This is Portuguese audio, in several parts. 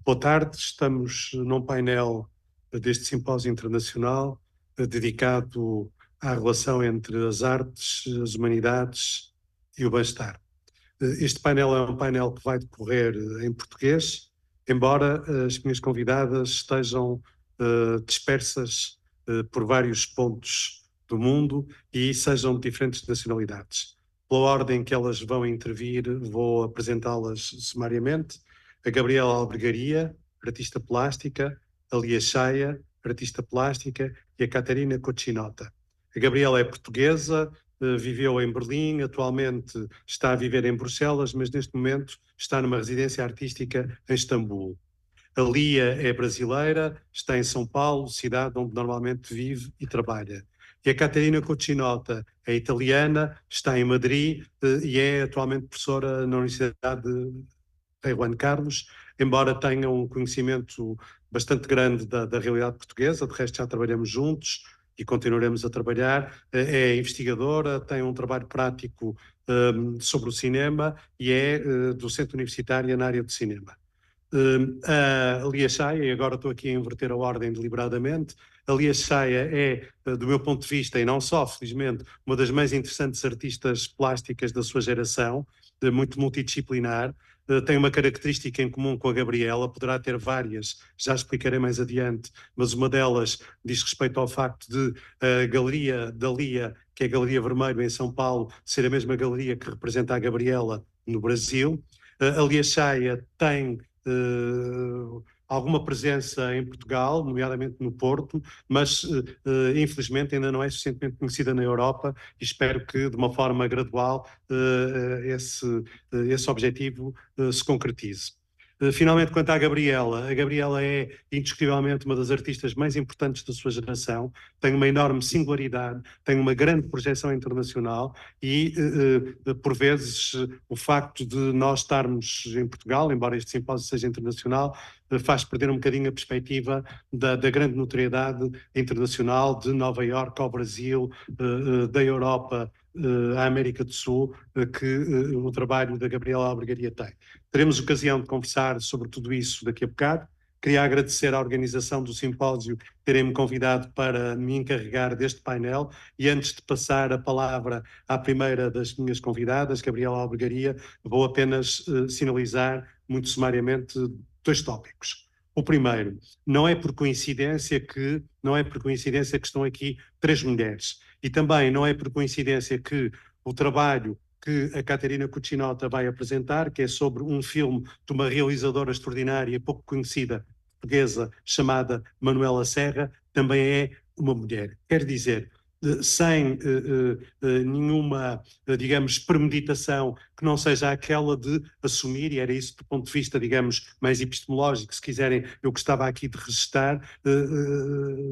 Boa tarde, estamos num painel deste simpósio internacional dedicado à relação entre as artes, as humanidades e o bem-estar. Este painel é um painel que vai decorrer em português, embora as minhas convidadas estejam dispersas por vários pontos do mundo e sejam de diferentes nacionalidades. Pela ordem que elas vão intervir, vou apresentá-las sumariamente. A Gabriela Albergaria, artista plástica, a Lia Chaia, artista plástica, e a Catarina Cochinota. A Gabriela é portuguesa, viveu em Berlim, atualmente está a viver em Bruxelas, mas neste momento está numa residência artística em Istambul. A Lia é brasileira, está em São Paulo, cidade onde normalmente vive e trabalha. E a Catarina Cochinota é italiana, está em Madrid e é atualmente professora na Universidade de Rei Juan Carlos, embora tenha um conhecimento bastante grande da realidade portuguesa. De resto já trabalhamos juntos e continuaremos a trabalhar. É investigadora, tem um trabalho prático sobre o cinema e é docente universitária na área de cinema. A Lia Chaia, e agora estou aqui a inverter a ordem deliberadamente, a Lia Chaia é, do meu ponto de vista, e não só, felizmente, uma das mais interessantes artistas plásticas da sua geração, muito multidisciplinar. Tem uma característica em comum com a Gabriela, poderá ter várias, já explicarei mais adiante, mas uma delas diz respeito ao facto de a Galeria da Lia, que é a Galeria Vermelho em São Paulo, ser a mesma galeria que representa a Gabriela no Brasil. A Lia Chaia tem alguma presença em Portugal, nomeadamente no Porto, mas infelizmente ainda não é suficientemente conhecida na Europa e espero que de uma forma gradual esse objetivo se concretize. Finalmente, quanto à Gabriela, a Gabriela é indiscutivelmente uma das artistas mais importantes da sua geração, tem uma enorme singularidade, tem uma grande projeção internacional e, por vezes, o facto de nós estarmos em Portugal, embora este simpósio seja internacional, faz perder um bocadinho a perspectiva da grande notoriedade internacional de Nova Iorque ao Brasil, da Europa à América do Sul, que o trabalho da Gabriela Albergaria tem. Teremos ocasião de conversar sobre tudo isso daqui a bocado. Queria agradecer à organização do simpósio terem-me convidado para me encarregar deste painel e antes de passar a palavra à primeira das minhas convidadas, Gabriela Albergaria, vou apenas sinalizar muito sumariamente dois tópicos. O primeiro, não é por coincidência que estão aqui três mulheres e também não é por coincidência que o trabalho que a Catarina Cochinota vai apresentar, que é sobre um filme de uma realizadora extraordinária e pouco conhecida portuguesa chamada Manuela Serra, também é uma mulher. Quer dizer, sem nenhuma, digamos, premeditação que não seja aquela de assumir, e era isso do ponto de vista, digamos, mais epistemológico, se quiserem, eu gostava aqui de registar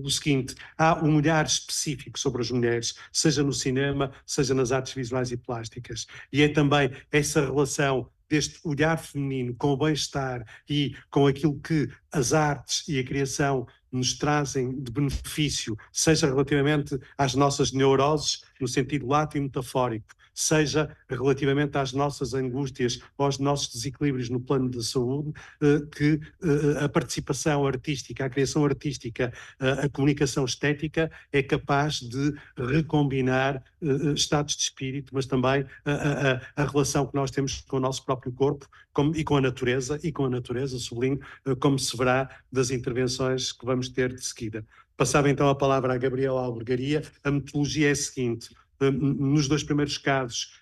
o seguinte: há um olhar específico sobre as mulheres, seja no cinema, seja nas artes visuais e plásticas, e é também essa relação deste olhar feminino com o bem-estar e com aquilo que as artes e a criação nos trazem de benefício, seja relativamente às nossas neuroses, no sentido lato e metafórico, seja relativamente às nossas angústias ou aos nossos desequilíbrios no plano da saúde, que a participação artística, a criação artística, a comunicação estética é capaz de recombinar estados de espírito, mas também a relação que nós temos com o nosso próprio corpo e com a natureza, sublinho, como se verá das intervenções que vamos ter de seguida. Passava então a palavra à Gabriela Albergaria. A metodologia é a seguinte: nos dois primeiros casos,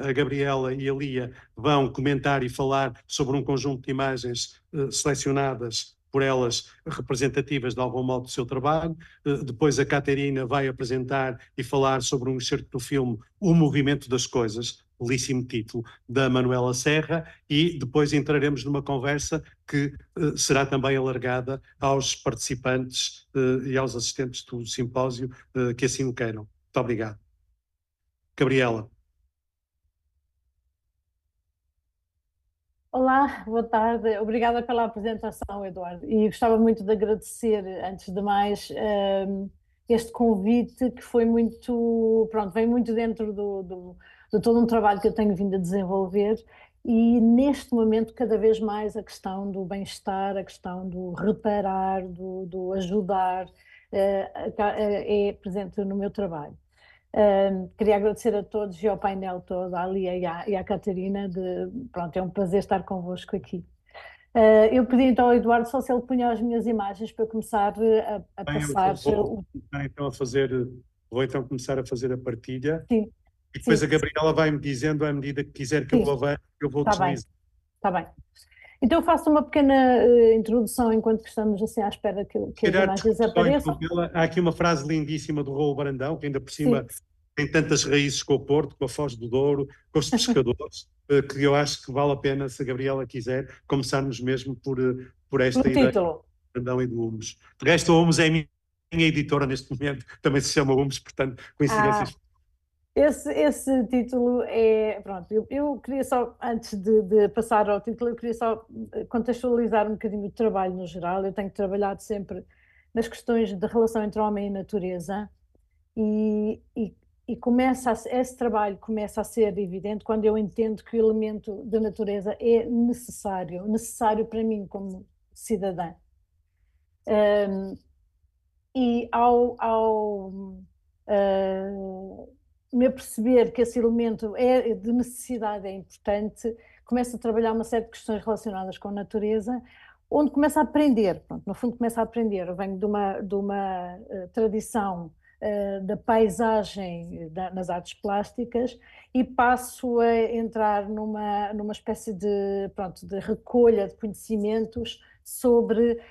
a Gabriela e a Lia vão comentar e falar sobre um conjunto de imagens selecionadas por elas, representativas de algum modo do seu trabalho. Depois a Catarina vai apresentar e falar sobre um excerto do filme O Movimento das Coisas, belíssimo título, da Manuela Serra, e depois entraremos numa conversa que será também alargada aos participantes e aos assistentes do simpósio que assim o queiram. Muito obrigado. Gabriela. Olá, boa tarde. Obrigada pela apresentação, Eduardo. E gostava muito de agradecer, antes de mais, este convite que foi muito, pronto, vem muito dentro de todo um trabalho que eu tenho vindo a desenvolver E neste momento, cada vez mais, a questão do bem-estar, a questão do reparar, do ajudar, é presente no meu trabalho. Queria agradecer a todos e ao painel todo, à Lia e à Catarina, pronto, é um prazer estar convosco aqui. Eu pedi então ao Eduardo só se ele punha as minhas imagens para eu começar a Bem, passar. vou então começar a fazer a partilha Sim, e depois sim, a Gabriela vai-me dizendo, à medida que quiser que eu sim, avance, eu vou está bem, deslizar. está bem. Então eu faço uma pequena introdução enquanto que estamos assim à espera Se que as calhar, imagens desculpe só apareçam. interrompê-la, há aqui uma frase lindíssima do Raul Brandão, que ainda por Sim, cima tem tantas raízes com o Porto, com a Foz do Douro, com os pescadores, que eu acho que vale a pena, se a Gabriela quiser, começarmos mesmo por esta o ideia do título. Brandão e do Humus. De resto, a Humus é a minha editora neste momento, também se chama Humus, portanto, Ah, coincidências. esse título é. Pronto, eu queria só, antes de passar ao título, eu queria só contextualizar um bocadinho o trabalho no geral. Eu tenho trabalhado sempre nas questões de relação entre homem e natureza e, e, esse trabalho começa a ser evidente quando eu entendo que o elemento da natureza é necessário para mim como cidadã. E ao me aperceber que esse elemento é de necessidade, é importante, começo a trabalhar uma série de questões relacionadas com a natureza, onde começo a aprender, pronto, no fundo começo a aprender. Eu venho de uma tradição da paisagem nas artes plásticas e passo a entrar numa espécie pronto, de recolha de conhecimentos sobre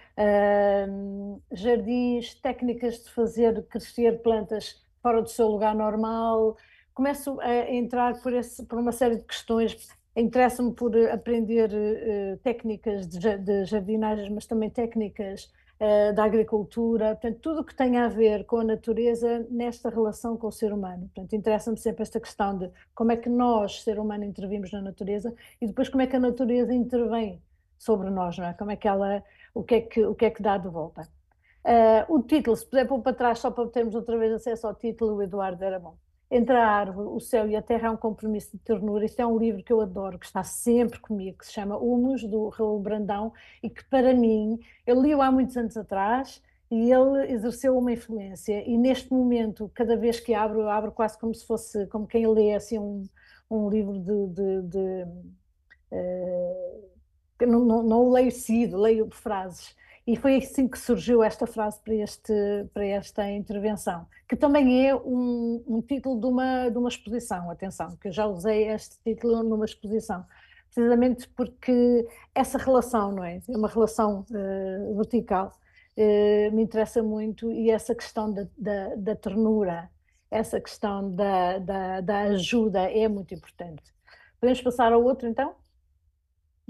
jardins, técnicas de fazer crescer plantas fora do seu lugar normal. Começo a entrar por uma série de questões. Interessa-me por aprender técnicas de jardinagem, mas também técnicas da agricultura, portanto, tudo o que tem a ver com a natureza nesta relação com o ser humano. Portanto, interessa-me sempre esta questão de como é que nós, ser humano, intervimos na natureza e depois como é que a natureza intervém sobre nós, não é? Como é que ela, o que é que dá de volta. O título, se puder pôr para trás só para termos outra vez acesso ao título, o Eduardo era bom. Entre a árvore, o céu e a terra é um compromisso de ternura. Isto é um livro que eu adoro, que está sempre comigo, que se chama Humus, do Raul Brandão, e que para mim, eu li-o há muitos anos atrás e ele exerceu uma influência. E neste momento, cada vez que abro, eu abro quase como se fosse, como quem lê assim um livro não o leio seguido, leio frases. E foi assim que surgiu esta frase para esta intervenção, que também é um título de uma exposição, atenção, que eu já usei este título numa exposição, precisamente porque essa relação, não é? É uma relação vertical, me interessa muito, e essa questão da ternura, essa questão da ajuda é muito importante. Podemos passar ao outro, então?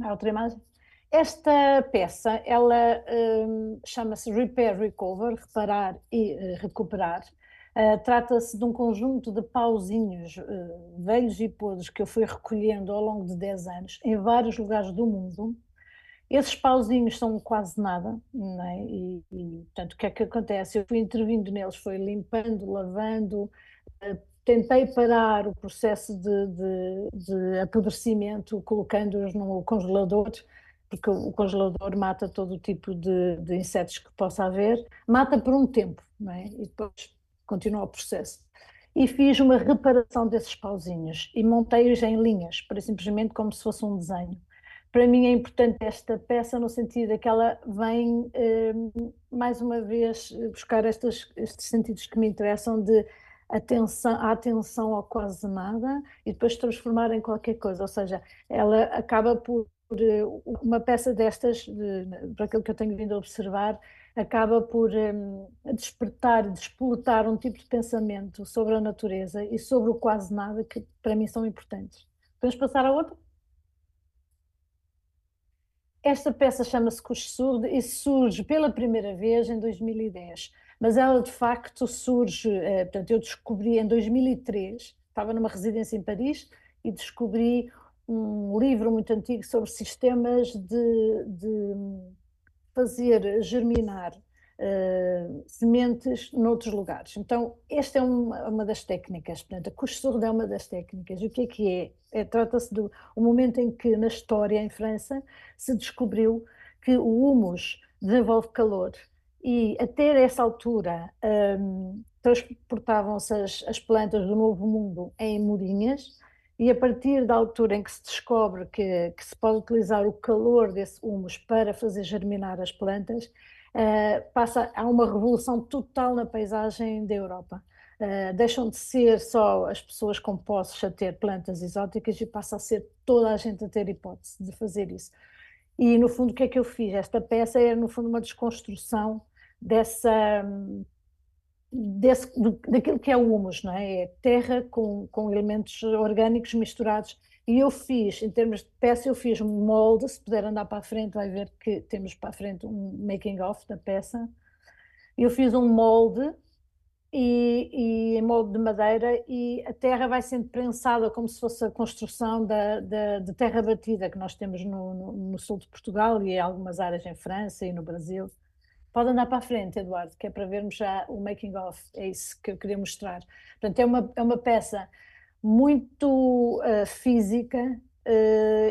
A outra imagem. Esta peça, ela chama-se Repair, Recover, reparar e recuperar. Trata-se de um conjunto de pauzinhos velhos e podres que eu fui recolhendo ao longo de 10 anos em vários lugares do mundo. Esses pauzinhos são quase nada, não é? Portanto, o que é que acontece? Eu fui intervindo neles, fui limpando, lavando, tentei parar o processo de apodrecimento colocando-os no congelador, porque o congelador mata todo o tipo de insetos que possa haver, mata por um tempo, não é? E depois continua o processo. E fiz uma reparação desses pauzinhos e montei-os em linhas, para simplesmente como se fosse um desenho. Para mim é importante esta peça no sentido de que ela vem, mais uma vez, buscar estes sentidos que me interessam de a atenção ao quase nada e depois transformar em qualquer coisa, ou seja, ela acaba por uma peça destas, para aquilo que eu tenho vindo a observar, acaba por despertar, despoletar um tipo de pensamento sobre a natureza e sobre o quase nada que para mim são importantes. Podemos passar a outra? Esta peça chama-se Cuxsurdo e surge pela primeira vez em 2010, mas ela de facto surge, portanto, eu descobri em 2003, estava numa residência em Paris e descobri um livro muito antigo sobre sistemas de fazer germinar sementes noutros lugares. Então, esta é uma das técnicas, portanto, a couche-sourde é uma das técnicas. E o que é? Trata-se do momento em que, na história, em França, se descobriu que o humus desenvolve calor e até essa altura transportavam-se as plantas do Novo Mundo em murinhas, e a partir da altura em que se descobre que se pode utilizar o calor desse humus para fazer germinar as plantas, há uma revolução total na paisagem da Europa. Deixam de ser só as pessoas com posses a ter plantas exóticas e passa a ser toda a gente a ter hipótese de fazer isso. E no fundo o que é que eu fiz? Esta peça é no fundo uma desconstrução daquilo que é o humus, não é? É terra com elementos orgânicos misturados. E eu fiz, em termos de peça, eu fiz um molde. Se puder andar para a frente, vai ver que temos para a frente um making of da peça. Eu fiz um molde e em molde de madeira, e a terra vai sendo prensada como se fosse a construção de terra batida que nós temos no sul de Portugal e em algumas áreas em França e no Brasil. Pode andar para a frente, Eduardo, que é para vermos já o making of, é isso que eu queria mostrar. Portanto, é uma peça muito física,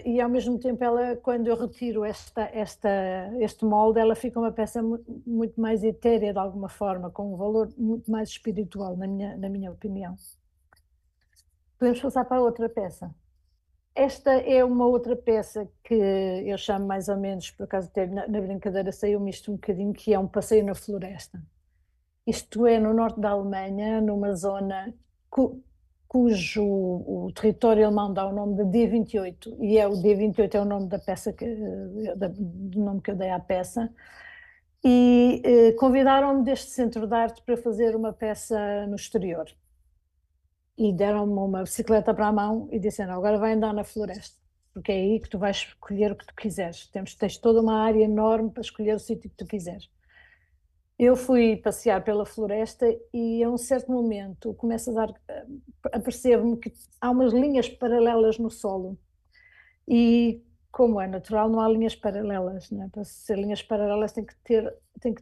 e ao mesmo tempo ela, quando eu retiro este molde, ela fica uma peça muito mais etérea de alguma forma, com um valor muito mais espiritual, na minha opinião. Podemos passar para outra peça. Esta é uma outra peça que eu chamo mais ou menos, por acaso até na brincadeira saiu-me isto um bocadinho, que é um passeio na floresta. Isto é no norte da Alemanha, numa zona cujo o território alemão dá o nome de D28, e o D28 é o nome da peça, do nome que eu dei à peça, e convidaram-me deste centro de arte para fazer uma peça no exterior. E deram-me uma bicicleta para a mão e disseram: agora vai andar na floresta, porque é aí que tu vais escolher o que tu quiseres. Tens toda uma área enorme para escolher o sítio que tu quiseres. Eu fui passear pela floresta e a um certo momento apercebo-me que há umas linhas paralelas no solo, e como é natural, não há linhas paralelas, né? Para ser linhas paralelas tem que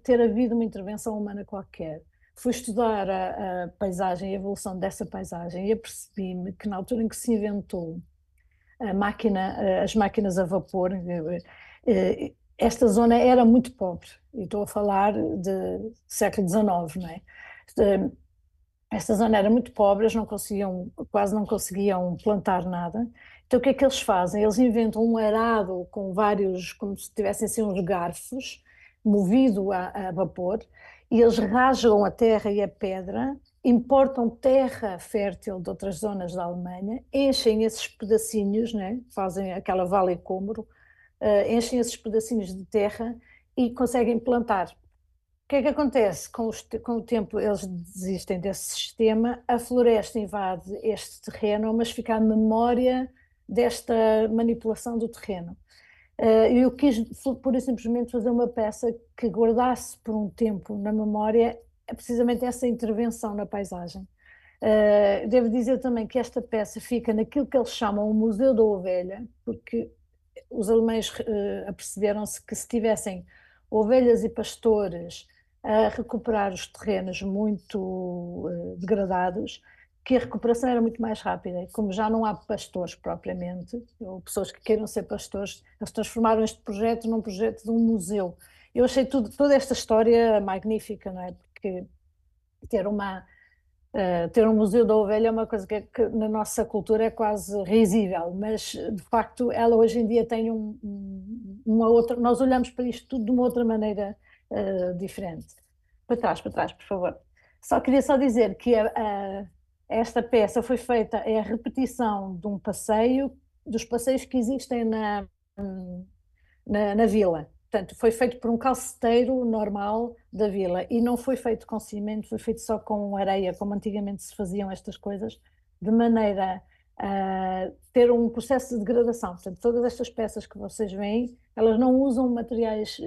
ter havido uma intervenção humana qualquer. Fui estudar a paisagem e a evolução dessa paisagem e apercebi-me que na altura em que se inventou as máquinas a vapor, esta zona era muito pobre, e estou a falar de século XIX, não é? Esta zona era muito pobre, eles quase não conseguiam plantar nada. Então o que é que eles fazem? Eles inventam um arado com vários, como se tivessem assim uns garfos, movido a vapor, e eles rasgam a terra e a pedra, importam terra fértil de outras zonas da Alemanha, enchem esses pedacinhos, né? Fazem aquela vale cômoro, enchem esses pedacinhos de terra e conseguem plantar. O que é que acontece? Com o tempo eles desistem desse sistema, a floresta invade este terreno, mas fica a memória desta manipulação do terreno. Eu quis pura e simplesmente fazer uma peça que guardasse por um tempo na memória precisamente essa intervenção na paisagem. Devo dizer também que esta peça fica naquilo que eles chamam o Museu da Ovelha, porque os alemães aperceberam-se que se tivessem ovelhas e pastores a recuperar os terrenos muito degradados, que a recuperação era muito mais rápida. E como já não há pastores propriamente, ou pessoas que queiram ser pastores, eles transformaram este projeto num projeto de um museu. Eu achei toda esta história magnífica, não é? Porque ter um museu da ovelha é uma coisa que na nossa cultura é quase risível, mas de facto ela hoje em dia tem uma outra, nós olhamos para isto tudo de uma outra maneira diferente. Para trás, por favor. Queria só dizer que esta peça foi feita, é a repetição de um passeio, dos passeios que existem na vila. Portanto, foi feito por um calceteiro normal da vila e não foi feito com cimento, foi feito só com areia, como antigamente se faziam estas coisas, de maneira a ter um processo de degradação. Portanto, todas estas peças que vocês veem, elas não usam materiais,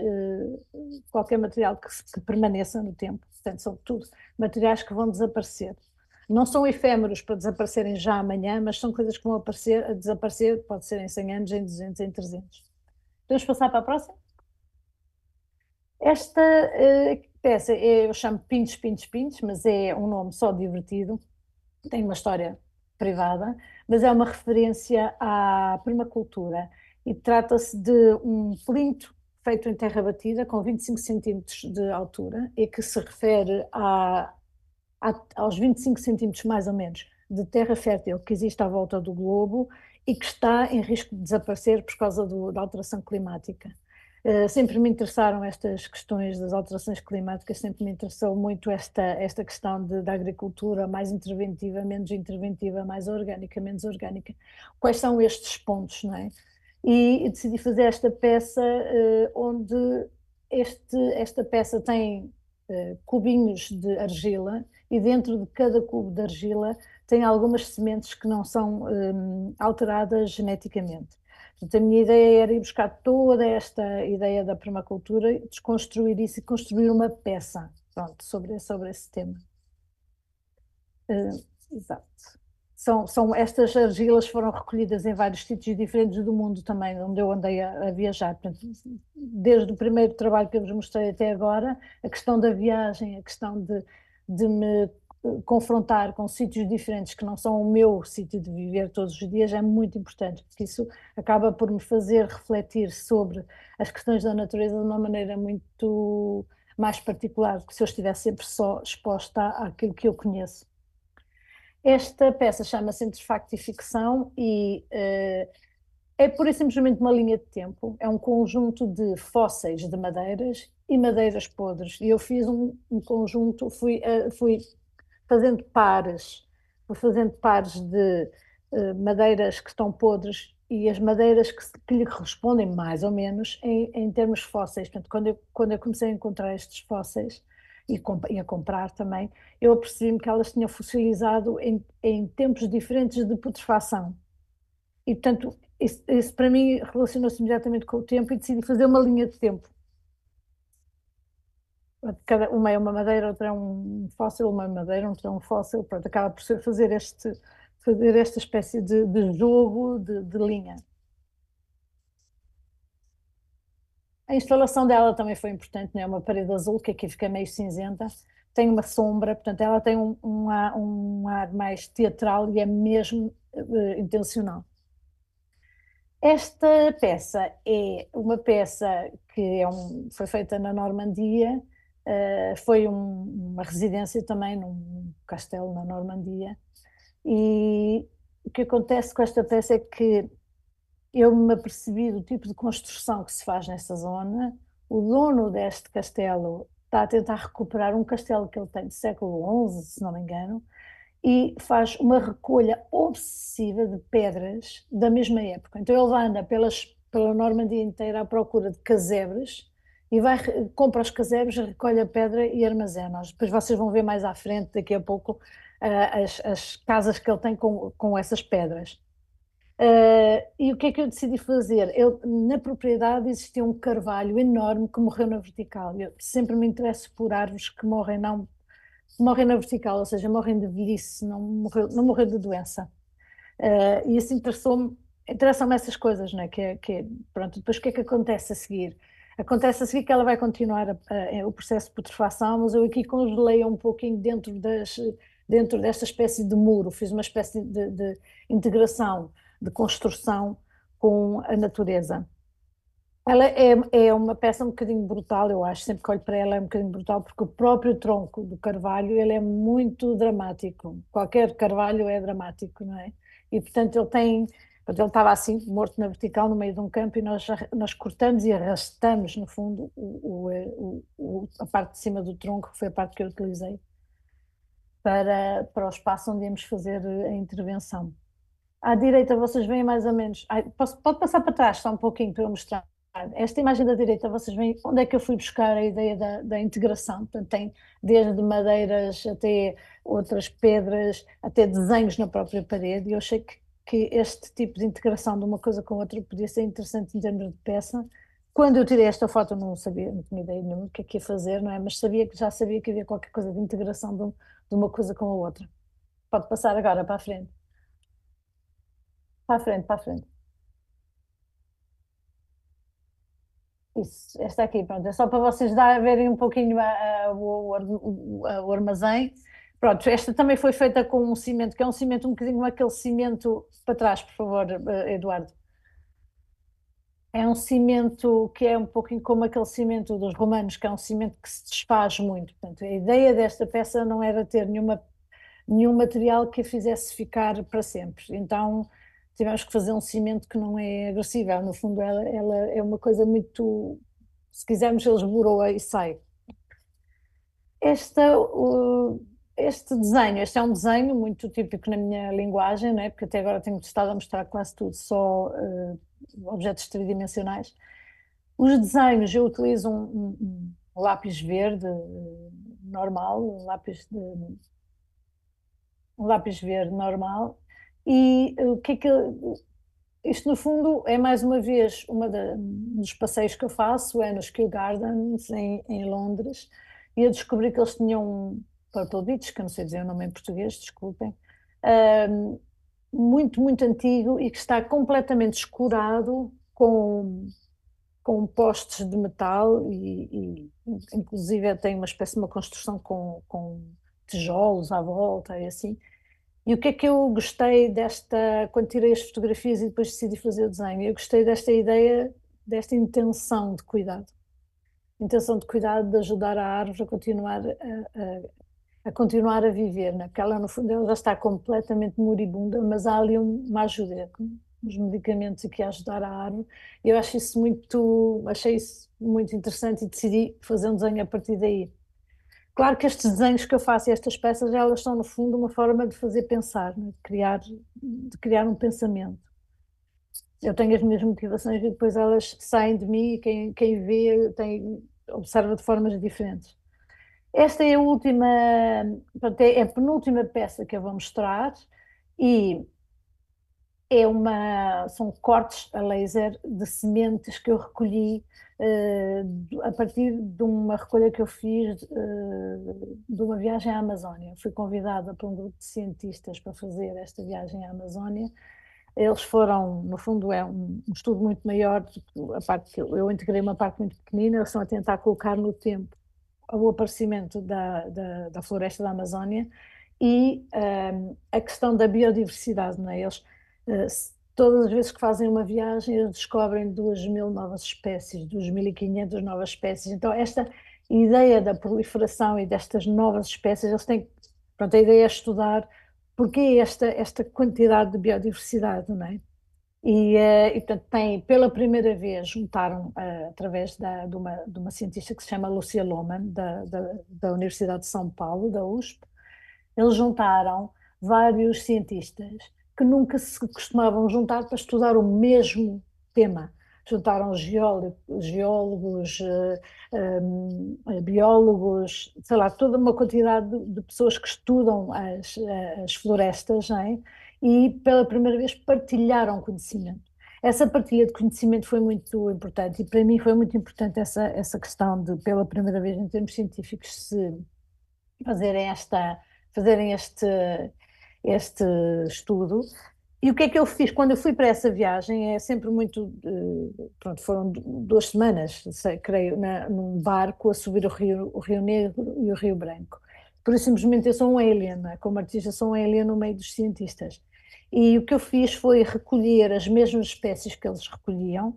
qualquer material que permaneça no tempo. Portanto, são tudo materiais que vão desaparecer. Não são efêmeros para desaparecerem já amanhã, mas são coisas que vão desaparecer, pode ser em 100 anos, em 200, em 300. Podemos passar para a próxima? Esta peça eu chamo Pintos, Pintos, Pintos, mas é um nome só divertido, tem uma história privada, mas é uma referência à permacultura e trata-se de um plinto feito em terra batida com 25 centímetros de altura e que se refere aos 25 centímetros mais ou menos de terra fértil que existe à volta do globo e que está em risco de desaparecer por causa da alteração climática. Sempre me interessaram estas questões das alterações climáticas, sempre me interessou muito esta questão da agricultura mais interventiva, menos interventiva, mais orgânica, menos orgânica. Quais são estes pontos, não é? E decidi fazer esta peça onde esta peça tem cubinhos de argila e dentro de cada cubo de argila tem algumas sementes que não são alteradas geneticamente. Portanto, a minha ideia era ir buscar toda esta ideia da permacultura, desconstruir isso e construir uma peça, pronto, sobre esse tema. Exato. Estas argilas foram recolhidas em vários sítios diferentes do mundo também, onde eu andei a viajar. Portanto, desde o primeiro trabalho que eu vos mostrei até agora, a questão da viagem, a questão de me confrontar com sítios diferentes que não são o meu sítio de viver todos os dias é muito importante, porque isso acaba por me fazer refletir sobre as questões da natureza de uma maneira muito mais particular do que se eu estivesse sempre só exposta àquilo que eu conheço. Esta peça chama-se Entre Facto e Ficção e é pura e simplesmente uma linha de tempo, é um conjunto de fósseis de madeiras e madeiras podres. E eu fiz um conjunto, fui fazendo pares de madeiras que estão podres e as madeiras que lhe correspondem mais ou menos em termos fósseis. Portanto, quando eu comecei a encontrar estes fósseis e a comprar também, eu apercebi-me que elas tinham fossilizado em tempos diferentes de putrefação. E, portanto, isso para mim relacionou-se imediatamente com o tempo e decidi fazer uma linha de tempo. Uma é uma madeira, outra é um fóssil, uma é madeira, outra é um fóssil, pronto, acaba por fazer esta espécie de jogo de linha. A instalação dela também foi importante, não é? Uma parede azul, que aqui fica meio cinzenta, tem uma sombra, portanto ela tem um ar mais teatral e é mesmo intencional. Esta peça é uma peça que foi feita na Normandia, foi uma residência também num castelo na Normandia, e o que acontece com esta peça é que eu me apercebi do tipo de construção que se faz nesta zona. O dono deste castelo está a tentar recuperar um castelo que ele tem do século XI, se não me engano, e faz uma recolha obsessiva de pedras da mesma época. Então ele anda pela Normandia inteira à procura de casebres e compra os casebres, recolhe a pedra e armazena-os. Depois vocês vão ver mais à frente, daqui a pouco, as casas que ele tem com essas pedras. E o que é que eu decidi fazer? Na propriedade existia um carvalho enorme que morreu na vertical. Eu sempre me interesso por árvores que morrem na vertical, ou seja, morrem de velhice, não morreu de doença. E isso interessam-me essas coisas, não é? Pronto, depois o que é que acontece a seguir? Acontece a seguir que ela vai continuar o processo de putrefação, mas eu aqui congelei um pouquinho dentro desta espécie de muro, fiz uma espécie de integração, de construção com a natureza. Ela é uma peça um bocadinho brutal, eu acho, sempre que olho para ela é um bocadinho brutal, porque o próprio tronco do carvalho, ele é muito dramático. Qualquer carvalho é dramático, não é? E, portanto, ele estava assim, morto na vertical, no meio de um campo, e nós cortamos e arrastamos, no fundo, a parte de cima do tronco, que foi a parte que eu utilizei, para o espaço onde íamos fazer a intervenção. À direita vocês veem mais ou menos. Pode passar para trás só um pouquinho para eu mostrar. Esta imagem da direita vocês veem onde é que eu fui buscar a ideia da integração. Portanto, tem desde madeiras até outras pedras, até desenhos na própria parede. E eu achei que este tipo de integração de uma coisa com outra podia ser interessante em termos de peça. Quando eu tirei esta foto, eu não sabia, não tinha ideia nenhuma do que é que ia fazer, não é? Mas já sabia que havia qualquer coisa de integração de uma coisa com a outra. Pode passar agora para a frente. Para a frente, para a frente. Isso, esta aqui, pronto, é só para vocês verem um pouquinho o armazém. Pronto, esta também foi feita com um cimento, que é um cimento um bocadinho aquele cimento para trás, por favor, Eduardo. É um cimento que é um pouquinho como aquele cimento dos romanos, que é um cimento que se desfaz muito. Portanto, a ideia desta peça não era ter nenhum material que a fizesse ficar para sempre. Então, tivemos que fazer um cimento que não é agressivo. No fundo, ela é uma coisa muito, se quisermos, ele esboroa e sai. Esta, este desenho, este é um desenho muito típico na minha linguagem, não é? Porque até agora tenho estado a mostrar quase tudo só objetos tridimensionais. Os desenhos, eu utilizo um lápis verde normal, um lápis verde normal, e o que é que isto no fundo é mais uma vez um dos passeios que eu faço, é nos Kew Gardens em Londres, e eu descobri que eles tinham um Purple Beach, que eu não sei dizer o nome em português, desculpem, ahm, muito antigo e que está completamente escurado com postes de metal e inclusive tem uma espécie de uma construção com tijolos à volta e assim. E o que é que eu gostei quando tirei as fotografias e depois decidi fazer o desenho? Eu gostei desta ideia, desta intenção de cuidado de ajudar a árvore a continuar a viver, né? Porque ela no fundo ela já está completamente moribunda, mas há ali uma ajuda, com os medicamentos aqui a ajudar a árvore. Eu achei isso muito interessante e decidi fazer um desenho a partir daí. Claro que estes desenhos que eu faço e estas peças, elas são no fundo uma forma de fazer pensar, né? De criar um pensamento. Eu tenho as minhas motivações e depois elas saem de mim e quem vê observa de formas diferentes. Esta é a última, portanto, é a penúltima peça que eu vou mostrar e são cortes a laser de sementes que eu recolhi a partir de uma recolha que eu fiz de uma viagem à Amazónia. Fui convidada por um grupo de cientistas para fazer esta viagem à Amazónia. Eles foram, no fundo, é um estudo muito maior, a parte que eu integrei uma parte muito pequenina, eles estão a tentar colocar no tempo o aparecimento da floresta da Amazónia e a questão da biodiversidade, não é? Eles, todas as vezes que fazem uma viagem, eles descobrem 2.000 novas espécies, 2.500 novas espécies. Então, esta ideia da proliferação e destas novas espécies, eles têm, pronto, a ideia é estudar porque esta quantidade de biodiversidade, não é? Portanto, pela primeira vez, juntaram, através de uma cientista que se chama Lucia Lohmann, da Universidade de São Paulo, da USP, eles juntaram vários cientistas que nunca se costumavam juntar para estudar o mesmo tema. Juntaram geólogos, biólogos, sei lá, toda uma quantidade de pessoas que estudam as florestas, não é? E pela primeira vez partilharam conhecimento. Essa partilha de conhecimento foi muito importante e para mim foi muito importante essa questão de, pela primeira vez em termos científicos, se fazerem este estudo. E o que é que eu fiz quando eu fui para essa viagem? É sempre muito. Pronto, foram 2 semanas, creio, num barco a subir o Rio Negro e o Rio Branco. Por isso, simplesmente, eu sou um alien, não é? Como artista, sou um alien no meio dos cientistas. E o que eu fiz foi recolher as mesmas espécies que eles recolhiam.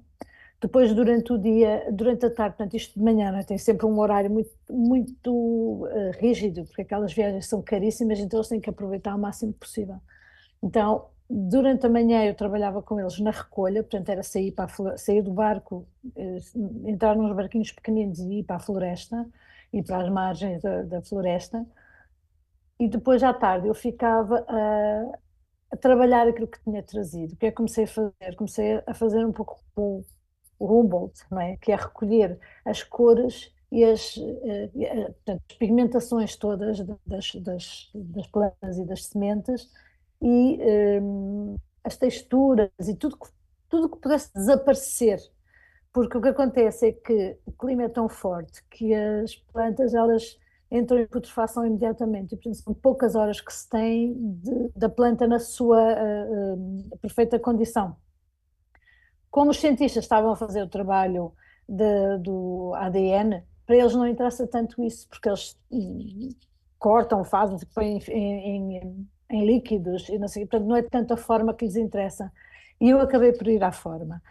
Depois, durante o dia, durante a tarde, portanto, isto de manhã, não é? Tem sempre um horário muito rígido, porque aquelas viagens são caríssimas, então eles têm que aproveitar o máximo possível. Então, durante a manhã eu trabalhava com eles na recolha, portanto era sair do barco, entrar nos barquinhos pequeninos e ir para a floresta, e para as margens da floresta, e depois à tarde eu ficava a trabalhar aquilo que tinha trazido. O que é que comecei a fazer? Comecei a fazer um pouco o Humboldt, não é? Que é recolher as cores e portanto, as pigmentações todas das plantas e das sementes e as texturas e tudo que pudesse desaparecer, porque o que acontece é que o clima é tão forte que as plantas elas entram em putrefação imediatamente, e portanto são poucas horas que se tem da planta na sua perfeita condição. Como os cientistas estavam a fazer o trabalho do ADN, para eles não interessa tanto isso, porque eles cortam, fazem, põem em líquidos e não sei, portanto não é tanto a forma que lhes interessa. E eu acabei por ir à forma.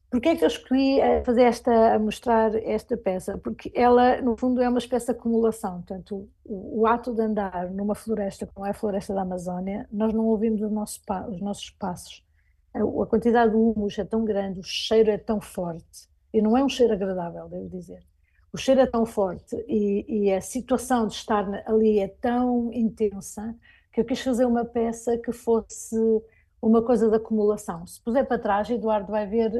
Porquê é que eu escolhi fazer a mostrar esta peça? Porque ela, no fundo, é uma espécie de acumulação. Portanto, o ato de andar numa floresta, como é a floresta da Amazónia, nós não ouvimos os nossos passos. A quantidade de humus é tão grande, o cheiro é tão forte, e não é um cheiro agradável, devo dizer. O cheiro é tão forte e a situação de estar ali é tão intensa que eu quis fazer uma peça que fosse uma coisa de acumulação. Se puser para trás, Eduardo vai ver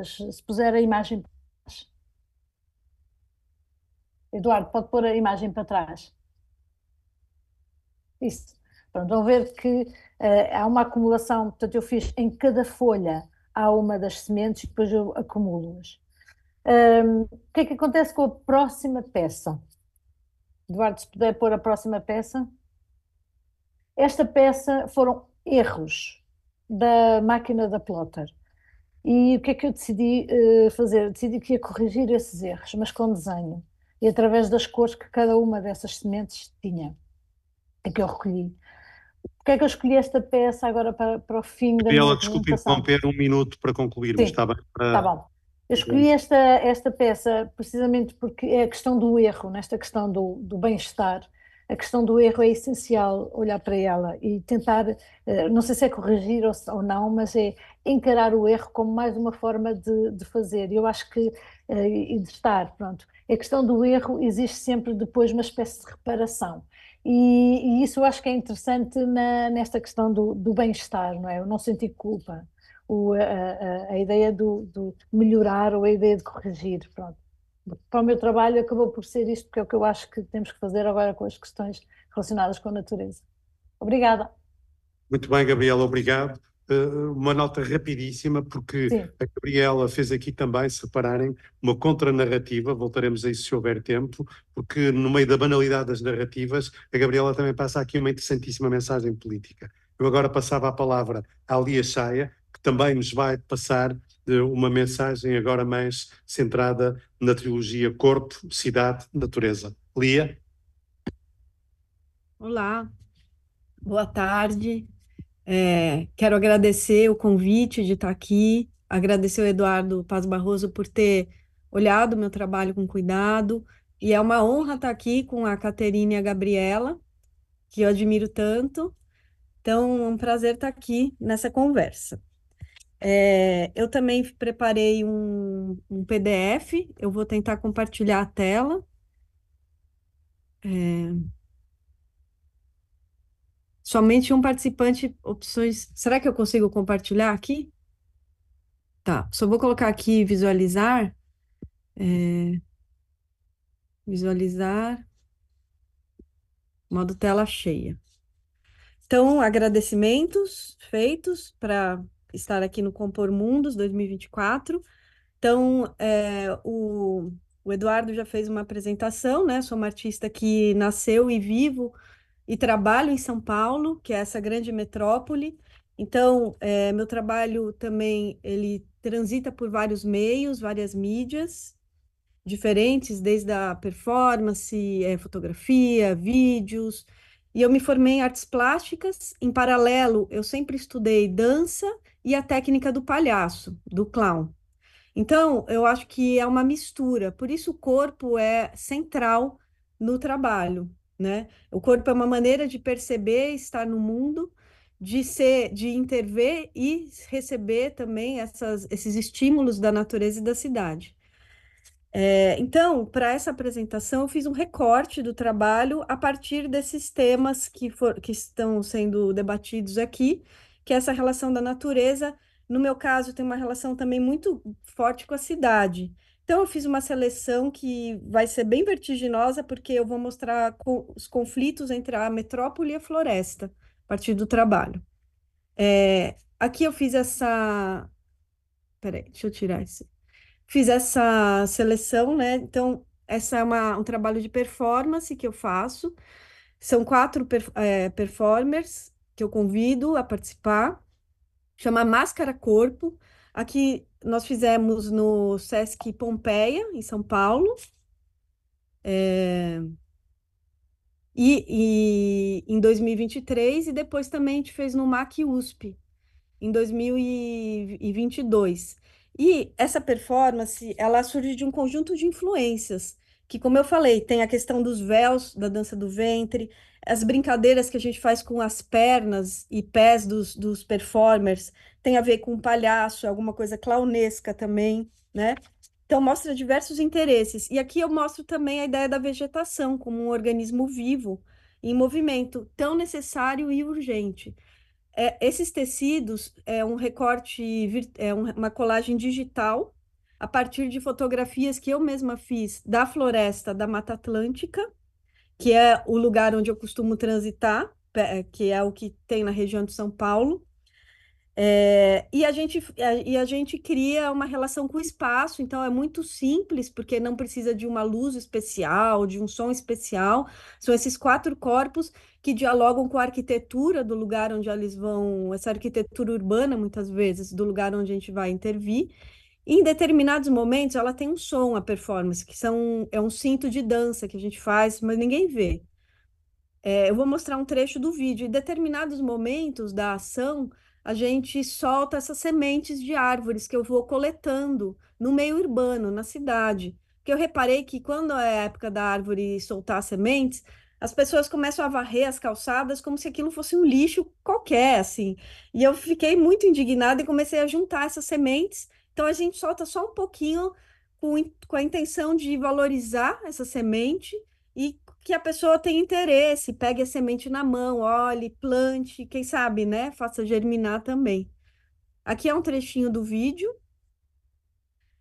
se puser a imagem para trás. Eduardo, pode pôr a imagem para trás. Isso. Pronto, vão ver que há uma acumulação, portanto, eu fiz em cada folha há uma das sementes e depois eu acumulo-as. O que é que acontece com a próxima peça? Eduardo, se puder pôr a próxima peça. Esta peça foram erros da máquina da plotter. E o que é que eu decidi fazer? Decidi que ia corrigir esses erros, mas com desenho. E através das cores que cada uma dessas sementes tinha, é que eu recolhi. Porque é que eu escolhi esta peça agora para o fim da minha Gabriela, desculpe apresentação? interromper 1 minuto para concluirmos, Sim, está bem? está bom. Eu escolhi esta peça precisamente porque é a questão do erro, nesta questão do bem-estar. A questão do erro é essencial olhar para ela e tentar, não sei se é corrigir ou não, mas é encarar o erro como mais uma forma de fazer. E eu acho que, e de estar, pronto. A questão do erro existe sempre depois uma espécie de reparação. E isso eu acho que é interessante nesta questão do bem-estar, não é? Eu não sentir culpa a ideia do melhorar ou a ideia de corrigir. Pronto. Para o meu trabalho acabou por ser isto, porque é o que eu acho que temos que fazer agora com as questões relacionadas com a natureza. Obrigada. Muito bem, Gabriela, obrigado. Uma nota rapidíssima, porque Sim, a Gabriela fez aqui também, se repararem, uma contranarrativa, voltaremos a isso se houver tempo, porque no meio da banalidade das narrativas, a Gabriela também passa aqui uma interessantíssima mensagem política. Eu agora passava a palavra à Lia Chaia, que também nos vai passar uma mensagem agora mais centrada na trilogia Corpo, Cidade, Natureza. Lia? Olá, boa tarde. Quero agradecer o convite de estar aqui, agradecer o Eduardo Paz Barroso por ter olhado o meu trabalho com cuidado, e é uma honra estar aqui com a Caterina e a Gabriela, que eu admiro tanto. Então, é um prazer estar aqui nessa conversa. Eu também preparei um PDF, eu vou tentar compartilhar a tela. Somente um participante, opções. Será que eu consigo compartilhar aqui? Tá, só vou colocar aqui visualizar, visualizar, modo tela cheia. Então, agradecimentos feitos para estar aqui no Compor Mundos 2024. Então, o Eduardo já fez uma apresentação, né? Sou uma artista que nasceu e vivo e trabalho em São Paulo, que é essa grande metrópole. Então, meu trabalho também, ele transita por vários meios, várias mídias diferentes, desde a performance, fotografia, vídeos. E eu me formei em artes plásticas. Em paralelo, eu sempre estudei dança e a técnica do palhaço, do clown. Então, eu acho que é uma mistura, por isso o corpo é central no trabalho, né? O corpo é uma maneira de perceber, estar no mundo, de ser, de intervir e receber também esses estímulos da natureza e da cidade. Então, para essa apresentação, eu fiz um recorte do trabalho a partir desses temas que estão sendo debatidos aqui, que é essa relação da natureza. No meu caso, tem uma relação também muito forte com a cidade. Então, eu fiz uma seleção que vai ser bem vertiginosa, porque eu vou mostrar os conflitos entre a metrópole e a floresta, a partir do trabalho. Aqui eu fiz essa. Peraí, deixa eu tirar isso. Fiz essa seleção, né? Então, essa é um trabalho de performance que eu faço. São 4 performers que eu convido a participar. Chama Máscara Corpo. Aqui nós fizemos no Sesc Pompeia, em São Paulo, e em 2023, e depois também a gente fez no MAC USP, em 2022. E essa performance, ela surge de um conjunto de influências, que, como eu falei, tem a questão dos véus, da dança do ventre, as brincadeiras que a gente faz com as pernas e pés dos performers, tem a ver com o palhaço, alguma coisa clownesca também, né? Então, mostra diversos interesses. E aqui eu mostro também a ideia da vegetação como um organismo vivo, em movimento, tão necessário e urgente. Esses tecidos é um recorte, uma colagem digital a partir de fotografias que eu mesma fiz da floresta da Mata Atlântica, que é o lugar onde eu costumo transitar, que é o que tem na região de São Paulo. E a gente cria uma relação com o espaço, então é muito simples, porque não precisa de uma luz especial, de um som especial. São esses quatro corpos que dialogam com a arquitetura do lugar onde eles vão, essa arquitetura urbana, muitas vezes, do lugar onde a gente vai intervir. E em determinados momentos, ela tem um som, a performance, é um cinto de dança que a gente faz, mas ninguém vê. Eu vou mostrar um trecho do vídeo. Em determinados momentos da ação, a gente solta essas sementes de árvores que eu vou coletando no meio urbano, na cidade. Porque eu reparei que quando é a época da árvore soltar sementes, as pessoas começam a varrer as calçadas como se aquilo fosse um lixo qualquer, assim. E eu fiquei muito indignada e comecei a juntar essas sementes. Então a gente solta só um pouquinho com a intenção de valorizar essa semente e que a pessoa tenha interesse, pegue a semente na mão, olhe, plante, quem sabe, né? Faça germinar também. Aqui é um trechinho do vídeo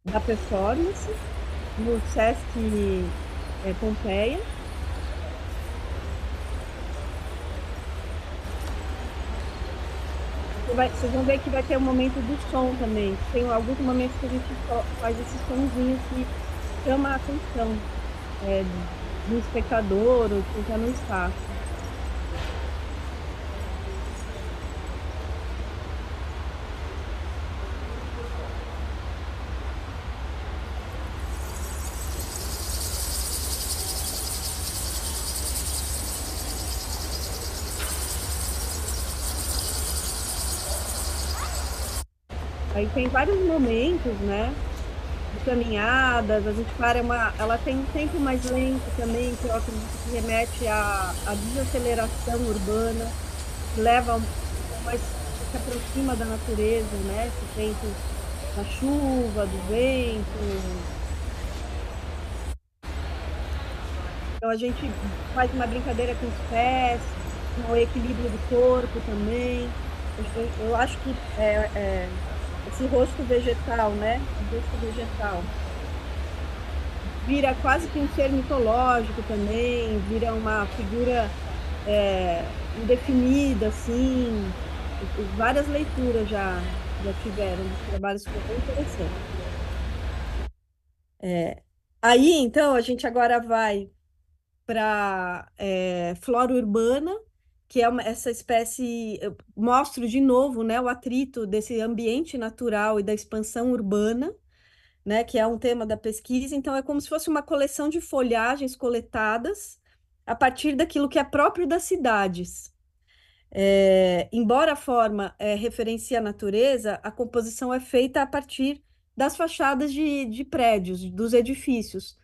da performance no Sesc Pompeia. Vocês vão ver que vai ter um momento do som também. Tem alguns momentos que a gente faz esses sonzinhos que chama a atenção é, do espectador ou de quem está no espaço. Aí tem vários momentos, né? De caminhadas, a gente para ela tem um tempo mais lento também, que eu acredito que remete à desaceleração urbana, que leva mais, se aproxima da natureza, né? Esse tempo da chuva, do vento. Então a gente faz uma brincadeira com os pés, com o equilíbrio do corpo também. Eu acho que esse rosto vegetal, né? O rosto vegetal vira quase que um ser mitológico também, vira uma figura indefinida, assim. Várias leituras já tiveram dos trabalhos, que foi bem interessante. Aí, então, a gente agora vai para flora urbana, que é essa espécie. Eu mostro de novo, né, o atrito desse ambiente natural e da expansão urbana, né, que é um tema da pesquisa. Então, é como se fosse uma coleção de folhagens coletadas a partir daquilo que é próprio das cidades. Embora a forma referencie a natureza, a composição é feita a partir das fachadas de prédios, dos edifícios.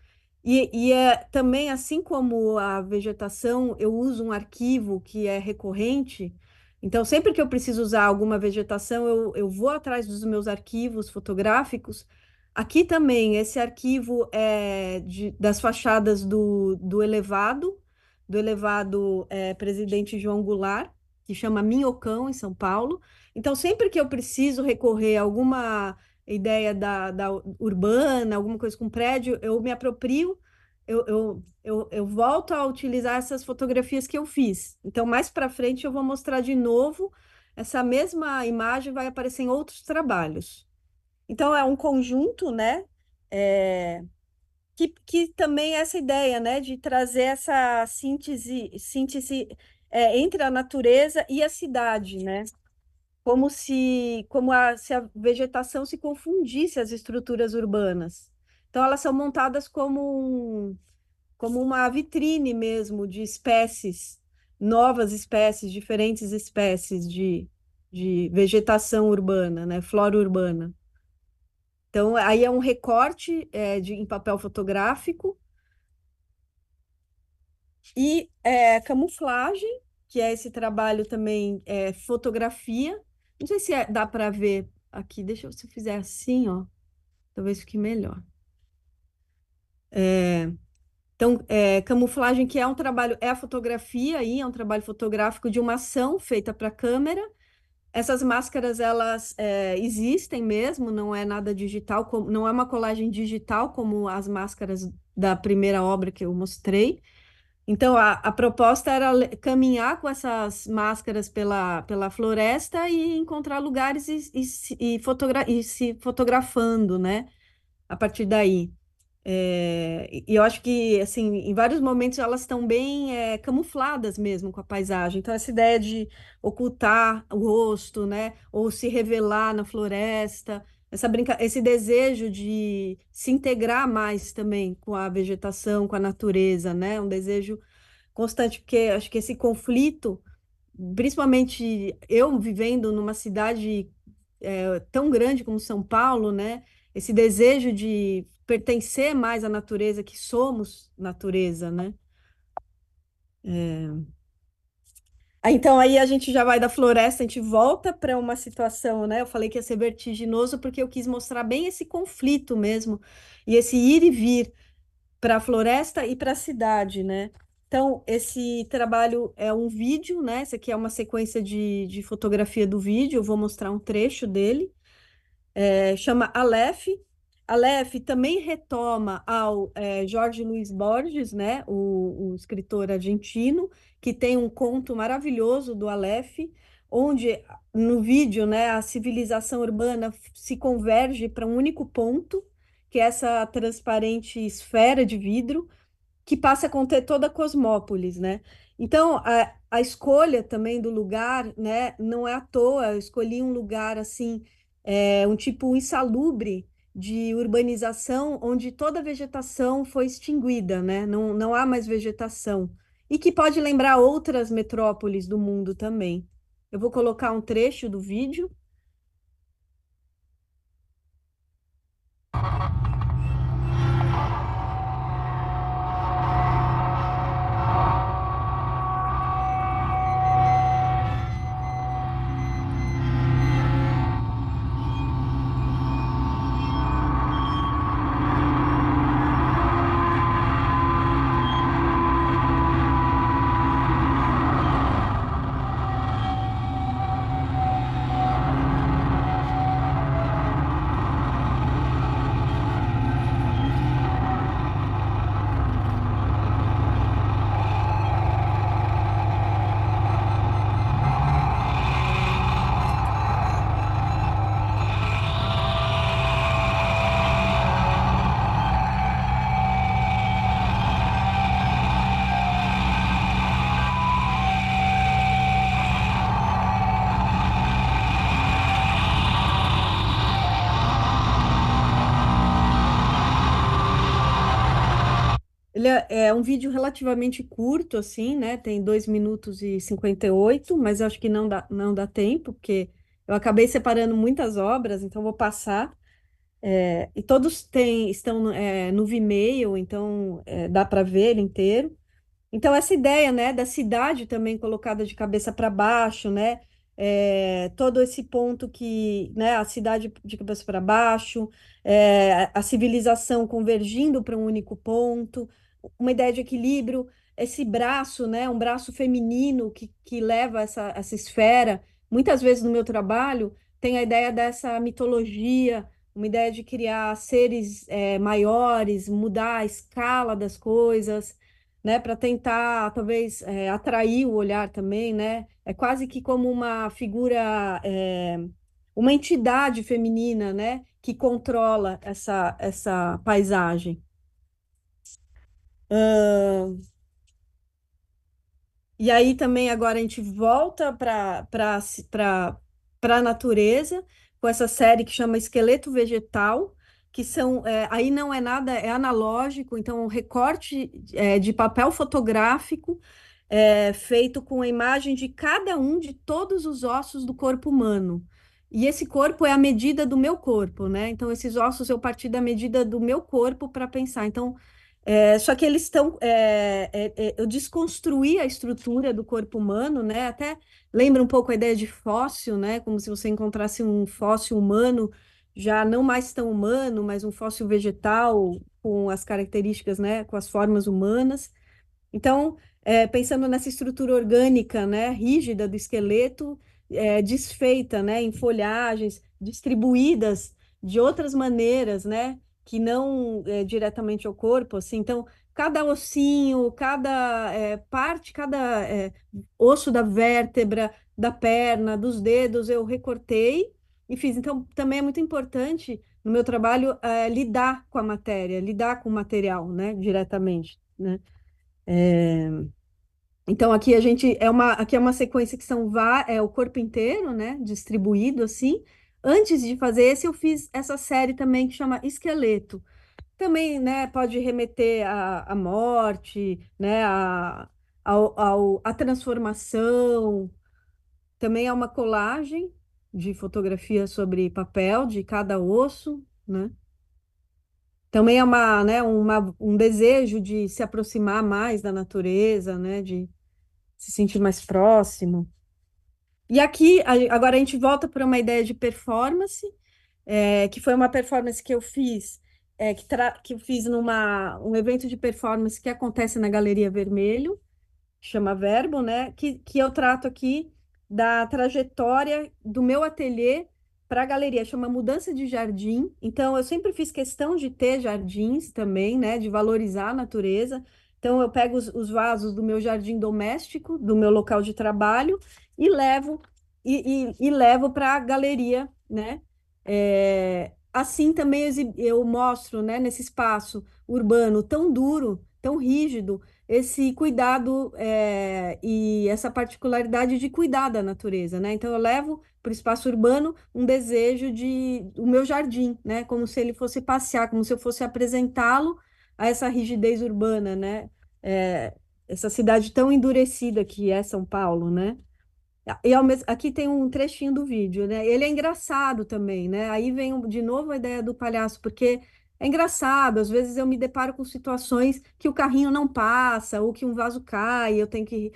E também, assim como a vegetação, eu uso um arquivo que é recorrente. Então, sempre que eu preciso usar alguma vegetação, eu vou atrás dos meus arquivos fotográficos. Aqui também, esse arquivo é das fachadas do elevado Presidente João Goulart, que chama Minhocão, em São Paulo. Então, sempre que eu preciso recorrer a alguma ideia da urbana, alguma coisa com prédio, eu me aproprio, eu volto a utilizar essas fotografias que eu fiz. Então, mais para frente, eu vou mostrar de novo, essa mesma imagem vai aparecer em outros trabalhos. Então, é um conjunto, né? É, que também é essa ideia, né, de trazer essa síntese entre a natureza e a cidade, né? se a vegetação se confundisse as estruturas urbanas. Então, elas são montadas como uma vitrine mesmo de espécies, novas espécies, diferentes espécies de vegetação urbana, né? Flora urbana. Então, aí é um recorte em papel fotográfico e camuflagem, que é esse trabalho também, fotografia. Não sei se dá para ver aqui, deixa eu, se eu fizer assim, ó, talvez fique melhor. Então, camuflagem, que é um trabalho, é a fotografia aí, é um trabalho fotográfico de uma ação feita para câmera. Essas máscaras, elas existem mesmo, não é nada digital, não é uma colagem digital como as máscaras da primeira obra que eu mostrei. Então, a proposta era caminhar com essas máscaras pela floresta e encontrar lugares e se fotografando, né? A partir daí. E eu acho que, assim, em vários momentos elas estão bem camufladas mesmo com a paisagem. Então, essa ideia de ocultar o rosto, né? Ou se revelar na floresta, esse desejo de se integrar mais também com a vegetação, com a natureza, né? Um desejo constante, porque acho que esse conflito, principalmente eu vivendo numa cidade tão grande como São Paulo, né? Esse desejo de pertencer mais à natureza, que somos natureza, né? Então aí a gente já vai da floresta, a gente volta para uma situação, né? Eu falei que ia ser vertiginoso porque eu quis mostrar bem esse conflito mesmo e esse ir e vir para a floresta e para a cidade, né? Então, esse trabalho é um vídeo, né? Essa aqui é uma sequência de fotografia do vídeo, eu vou mostrar um trecho dele. Chama Aleph. Aleph também retoma ao Jorge Luiz Borges, né? O escritor argentino, que tem um conto maravilhoso do Aleph, onde no vídeo, né, a civilização urbana se converge para um único ponto, que é essa transparente esfera de vidro que passa a conter toda a Cosmópolis, né? Então, a escolha também do lugar, né, não é à toa, eu escolhi um lugar assim, um tipo insalubre de urbanização, onde toda a vegetação foi extinguida, né? Não há mais vegetação. E que pode lembrar outras metrópoles do mundo também. Eu vou colocar um trecho do vídeo. Ele é um vídeo relativamente curto, assim, né? Tem 2 minutos e 58, mas eu acho que não dá tempo, porque eu acabei separando muitas obras, então vou passar. E todos estão no Vimeo, então dá para ver ele inteiro. Então, essa ideia, né, da cidade também colocada de cabeça para baixo, né, todo esse ponto que, né, a cidade de cabeça para baixo, a civilização convergindo para um único ponto, uma ideia de equilíbrio, esse braço, né, um braço feminino que leva essa esfera. Muitas vezes no meu trabalho tem a ideia dessa mitologia, uma ideia de criar seres maiores, mudar a escala das coisas, né, para tentar talvez atrair o olhar também, né? É quase que como uma figura, uma entidade feminina, né, que controla essa paisagem. E aí também agora a gente volta para para a natureza, com essa série que chama Esqueleto Vegetal, que são, aí não é nada, é analógico, então um recorte de papel fotográfico feito com a imagem de cada um de todos os ossos do corpo humano. E esse corpo é a medida do meu corpo, né? Então, esses ossos eu parti da medida do meu corpo para pensar. Então, só que eles estão. Eu desconstruí a estrutura do corpo humano, né? Até lembra um pouco a ideia de fóssil, né? Como se você encontrasse um fóssil humano, já não mais tão humano, mas um fóssil vegetal com as características, né? Com as formas humanas. Então, pensando nessa estrutura orgânica, né, rígida do esqueleto, desfeita, né, em folhagens, distribuídas de outras maneiras, né, que não diretamente ao corpo, assim. Então, cada ossinho, cada parte, cada osso da vértebra, da perna, dos dedos, eu recortei e fiz. Então, também é muito importante no meu trabalho lidar com a matéria, lidar com o material, né, diretamente, né? Então aqui a gente aqui é uma sequência que o corpo inteiro, né, distribuído assim. Antes de fazer esse, eu fiz essa série também que chama Esqueleto. Também, né, pode remeter à morte, né, à transformação. Também é uma colagem de fotografia sobre papel de cada osso, né? Também é um desejo de se aproximar mais da natureza, né, de se sentir mais próximo. E aqui, agora a gente volta para uma ideia de performance, que foi uma performance que eu fiz, que eu fiz um evento de performance que acontece na Galeria Vermelho, chama Verbo, né? Que eu trato aqui da trajetória do meu ateliê para a galeria, chama Mudança de Jardim. Então, eu sempre fiz questão de ter jardins também, né? De valorizar a natureza. Então, eu pego os vasos do meu jardim doméstico, do meu local de trabalho, e levo e levo para a galeria, né? Assim também eu mostro, né, nesse espaço urbano tão duro, tão rígido, esse cuidado e essa particularidade de cuidar da natureza, né? Então eu levo para o espaço urbano um desejo de o meu jardim, né? Como se ele fosse passear, como se eu fosse apresentá-lo a essa rigidez urbana, né? É, essa cidade tão endurecida que é São Paulo, né? Aqui tem um trechinho do vídeo, né? Ele é engraçado também, né? Aí vem de novo a ideia do palhaço, porque é engraçado. Às vezes eu me deparo com situações que o carrinho não passa, ou que um vaso cai, eu tenho que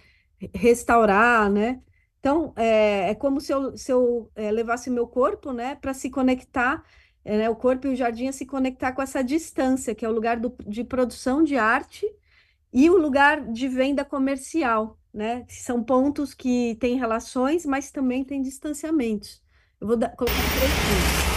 restaurar, né? Então, é como se eu levasse meu corpo, né, para se conectar, né, o corpo e o jardim a se conectar com essa distância, que é o lugar de produção de arte e o lugar de venda comercial, né? São pontos que têm relações, mas também têm distanciamentos. Eu vou colocar um trechinho.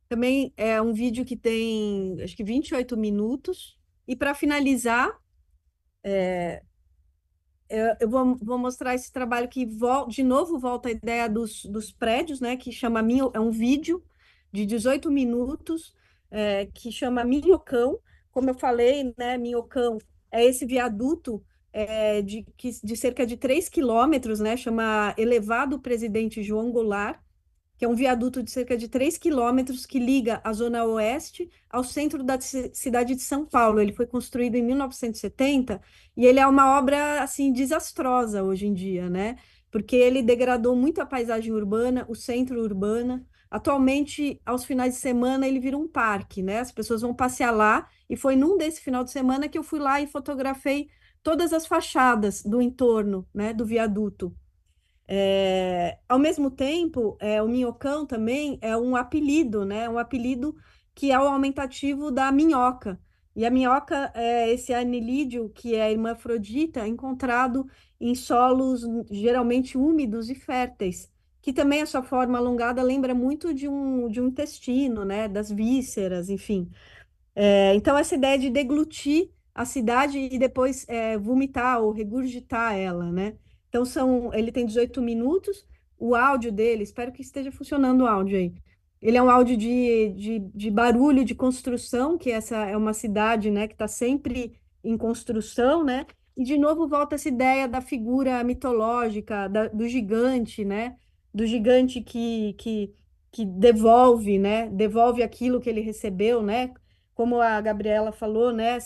Também é um vídeo que tem, acho que 28 minutos. E para finalizar, vou mostrar esse trabalho que de novo volta a ideia dos prédios, né? Que chama é um vídeo de 18 minutos, que chama Minhocão. Como eu falei, né? Minhocão é esse viaduto de cerca de 3 quilômetros, né? Chama Elevado Presidente João Goulart, que é um viaduto de cerca de 3 quilômetros que liga a Zona Oeste ao centro da cidade de São Paulo. Ele foi construído em 1970 e ele é uma obra assim desastrosa hoje em dia, né? Porque ele degradou muito a paisagem urbana, o centro urbano. Atualmente, aos finais de semana, ele vira um parque, né? As pessoas vão passear lá e foi num desse final de semana que eu fui lá e fotografei todas as fachadas do entorno, né, do viaduto. Ao mesmo tempo, o minhocão também é um apelido, né? Um apelido que é o aumentativo da minhoca. E a minhoca é esse anelídeo, que é hermafrodita, encontrado em solos geralmente úmidos e férteis, que também a sua forma alongada lembra muito de um intestino, né? Das vísceras, enfim. Então, essa ideia de deglutir a cidade e depois vomitar ou regurgitar ela, né? Então, ele tem 18 minutos, o áudio dele, espero que esteja funcionando o áudio aí. Ele é um áudio de barulho de construção, que essa é uma cidade, né, que está sempre em construção, né? E, de novo, volta essa ideia da figura mitológica, do gigante, né? Do gigante que devolve, né? Devolve aquilo que ele recebeu, né? Como a Gabriela falou, né,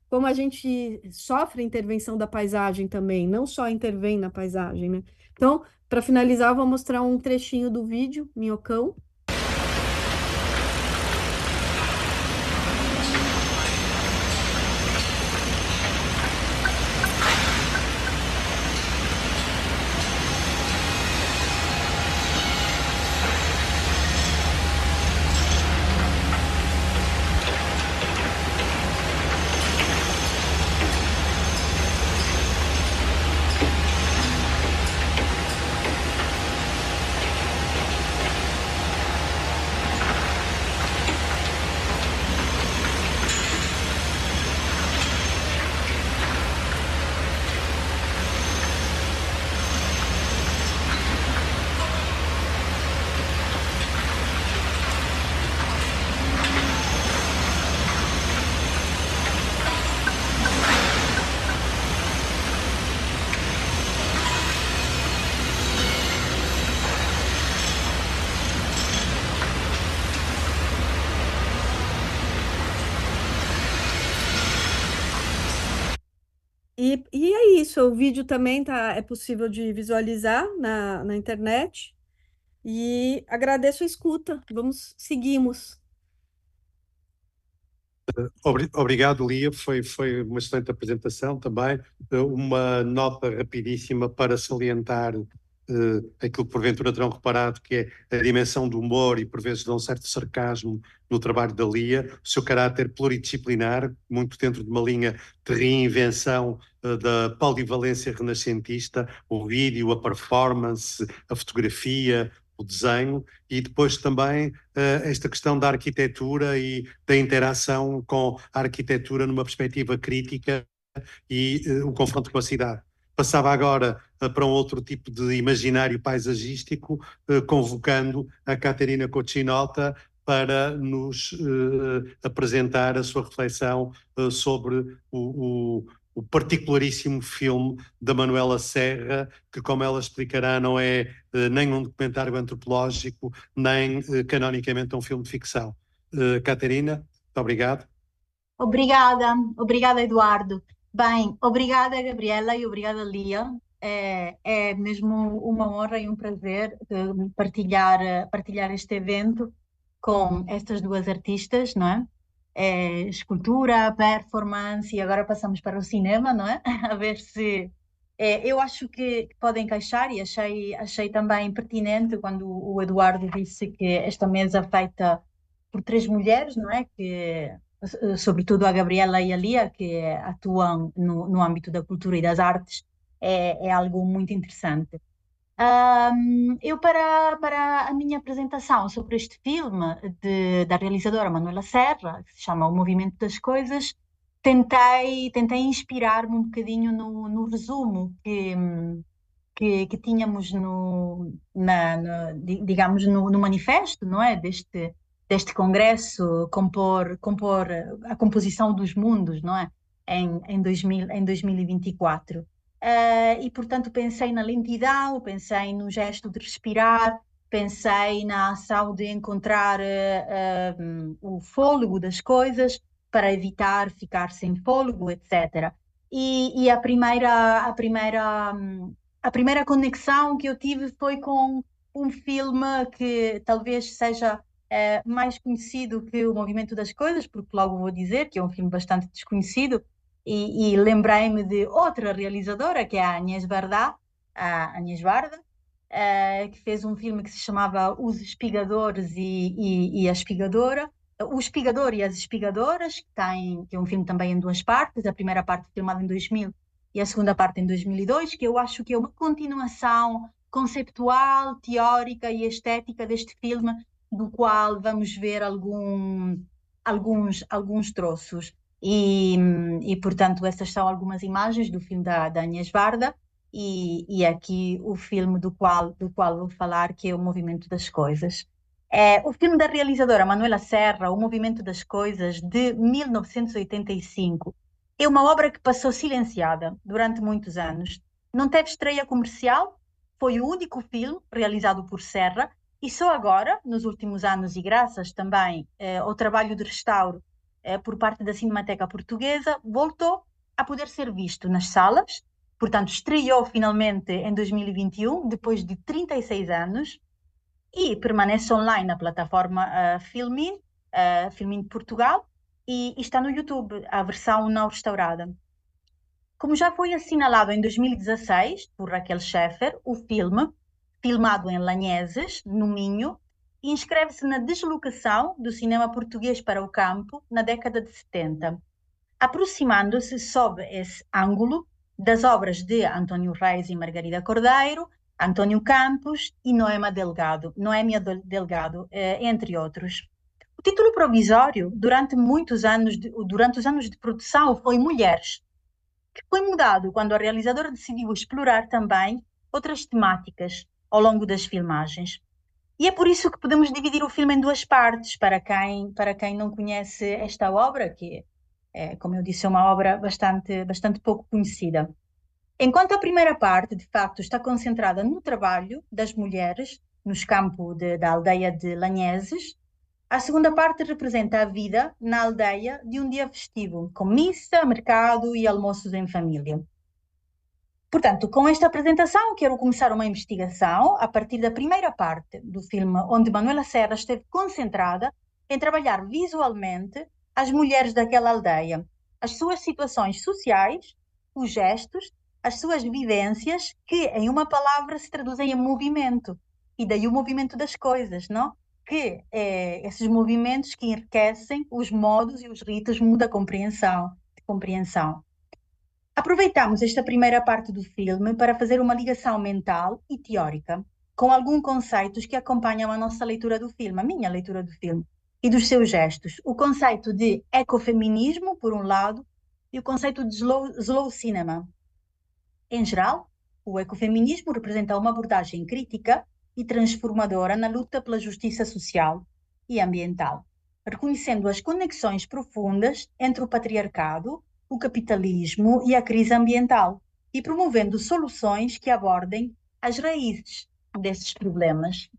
como a gente sofre a intervenção da paisagem também, não só intervém na paisagem, né? Então, para finalizar, eu vou mostrar um trechinho do vídeo, Minhocão. E é isso, o vídeo também é possível de visualizar na internet. E agradeço a escuta. Seguimos. Obrigado, Lia. Foi uma excelente apresentação também. Uma nota rapidíssima para salientar aquilo que porventura terão reparado, que é a dimensão do humor e por vezes de um certo sarcasmo no trabalho da Lia, o seu caráter pluridisciplinar, muito dentro de uma linha de reinvenção da polivalência renascentista, o vídeo, a performance, a fotografia, o desenho, e depois também esta questão da arquitetura e da interação com a arquitetura numa perspectiva crítica e o confronto com a cidade. Passava agora para um outro tipo de imaginário paisagístico, convocando a Caterina Coccinota para nos apresentar a sua reflexão sobre o particularíssimo filme da Manuela Serra, que, como ela explicará, não é nem um documentário antropológico, nem canonicamente um filme de ficção. Caterina, muito obrigado. Obrigada, Eduardo. Bem, obrigada, Gabriela, e obrigada, Lia. É mesmo uma honra e um prazer partilhar este evento com estas duas artistas, não é? Escultura, performance, e agora passamos para o cinema, não é? A ver se. Eu acho que podem encaixar, e achei também pertinente quando o Eduardo disse que esta mesa feita por três mulheres, não é? Sobretudo a Gabriela e a Lia, que atuam no âmbito da cultura e das artes, é algo muito interessante. Eu, para a minha apresentação sobre este filme da realizadora Manuela Serra, que se chama O Movimento das Coisas, tentei inspirar-me um bocadinho no resumo que tínhamos digamos, no manifesto, não é? Deste congresso, compor a composição dos mundos, não é? Em 2024. E, portanto, pensei na lentidão, pensei no gesto de respirar, pensei na ação de encontrar o fôlego das coisas para evitar ficar sem fôlego, etc. E a primeira conexão que eu tive foi com um filme que talvez seja mais conhecido que O Movimento das Coisas, porque logo vou dizer que é um filme bastante desconhecido, e lembrei-me de outra realizadora, que é a Agnès Varda, que fez um filme que se chamava Os Espigadores e a Espigadora, O Espigador e as Espigadoras, que é um filme também em duas partes, a primeira parte filmada em 2000 e a segunda parte em 2002, que eu acho que é uma continuação conceptual, teórica e estética deste filme, do qual vamos ver alguns troços. Portanto, essas são algumas imagens do filme da Agnès Varda, e aqui o filme do qual vou falar, que é O Movimento das Coisas. O filme da realizadora Manuela Serra, O Movimento das Coisas, de 1985, é uma obra que passou silenciada durante muitos anos. Não teve estreia comercial, foi o único filme realizado por Serra, e só agora, nos últimos anos, e graças também ao trabalho de restauro por parte da Cinemateca Portuguesa, voltou a poder ser visto nas salas. Portanto, estreou finalmente em 2021, depois de 36 anos, e permanece online na plataforma Filmin de Portugal, e está no YouTube, a versão não restaurada. Como já foi assinalado em 2016 por Raquel Scheffer, o filme, filmado em Lanheses, no Minho, inscreve-se na deslocação do cinema português para o campo na década de 70, aproximando-se sob esse ângulo das obras de António Reis e Margarida Cordeiro, António Campos e Noémia Delgado, entre outros. O título provisório, durante os anos de produção, foi Mulheres, que foi mudado quando a realizadora decidiu explorar também outras temáticas ao longo das filmagens. E é por isso que podemos dividir o filme em duas partes, para quem não conhece esta obra, que como eu disse, é uma obra bastante pouco conhecida. Enquanto a primeira parte, de facto, está concentrada no trabalho das mulheres nos campos da aldeia de Lanheses, a segunda parte representa a vida na aldeia de um dia festivo, com missa, mercado e almoços em família. Portanto, com esta apresentação, quero começar uma investigação a partir da primeira parte do filme, onde Manuela Serra esteve concentrada em trabalhar visualmente as mulheres daquela aldeia, as suas situações sociais, os gestos, as suas vivências, que em uma palavra se traduzem em movimento, e daí o movimento das coisas, não? Que esses movimentos que enriquecem os modos e os ritmos da compreensão. Aproveitamos esta primeira parte do filme para fazer uma ligação mental e teórica com alguns conceitos que acompanham a nossa leitura do filme, a minha leitura do filme, e dos seus gestos. O conceito de ecofeminismo, por um lado, e o conceito de slow cinema. Em geral, o ecofeminismo representa uma abordagem crítica e transformadora na luta pela justiça social e ambiental, reconhecendo as conexões profundas entre o patriarcado, o capitalismo e a crise ambiental, e promovendo soluções que abordem as raízes desses problemas.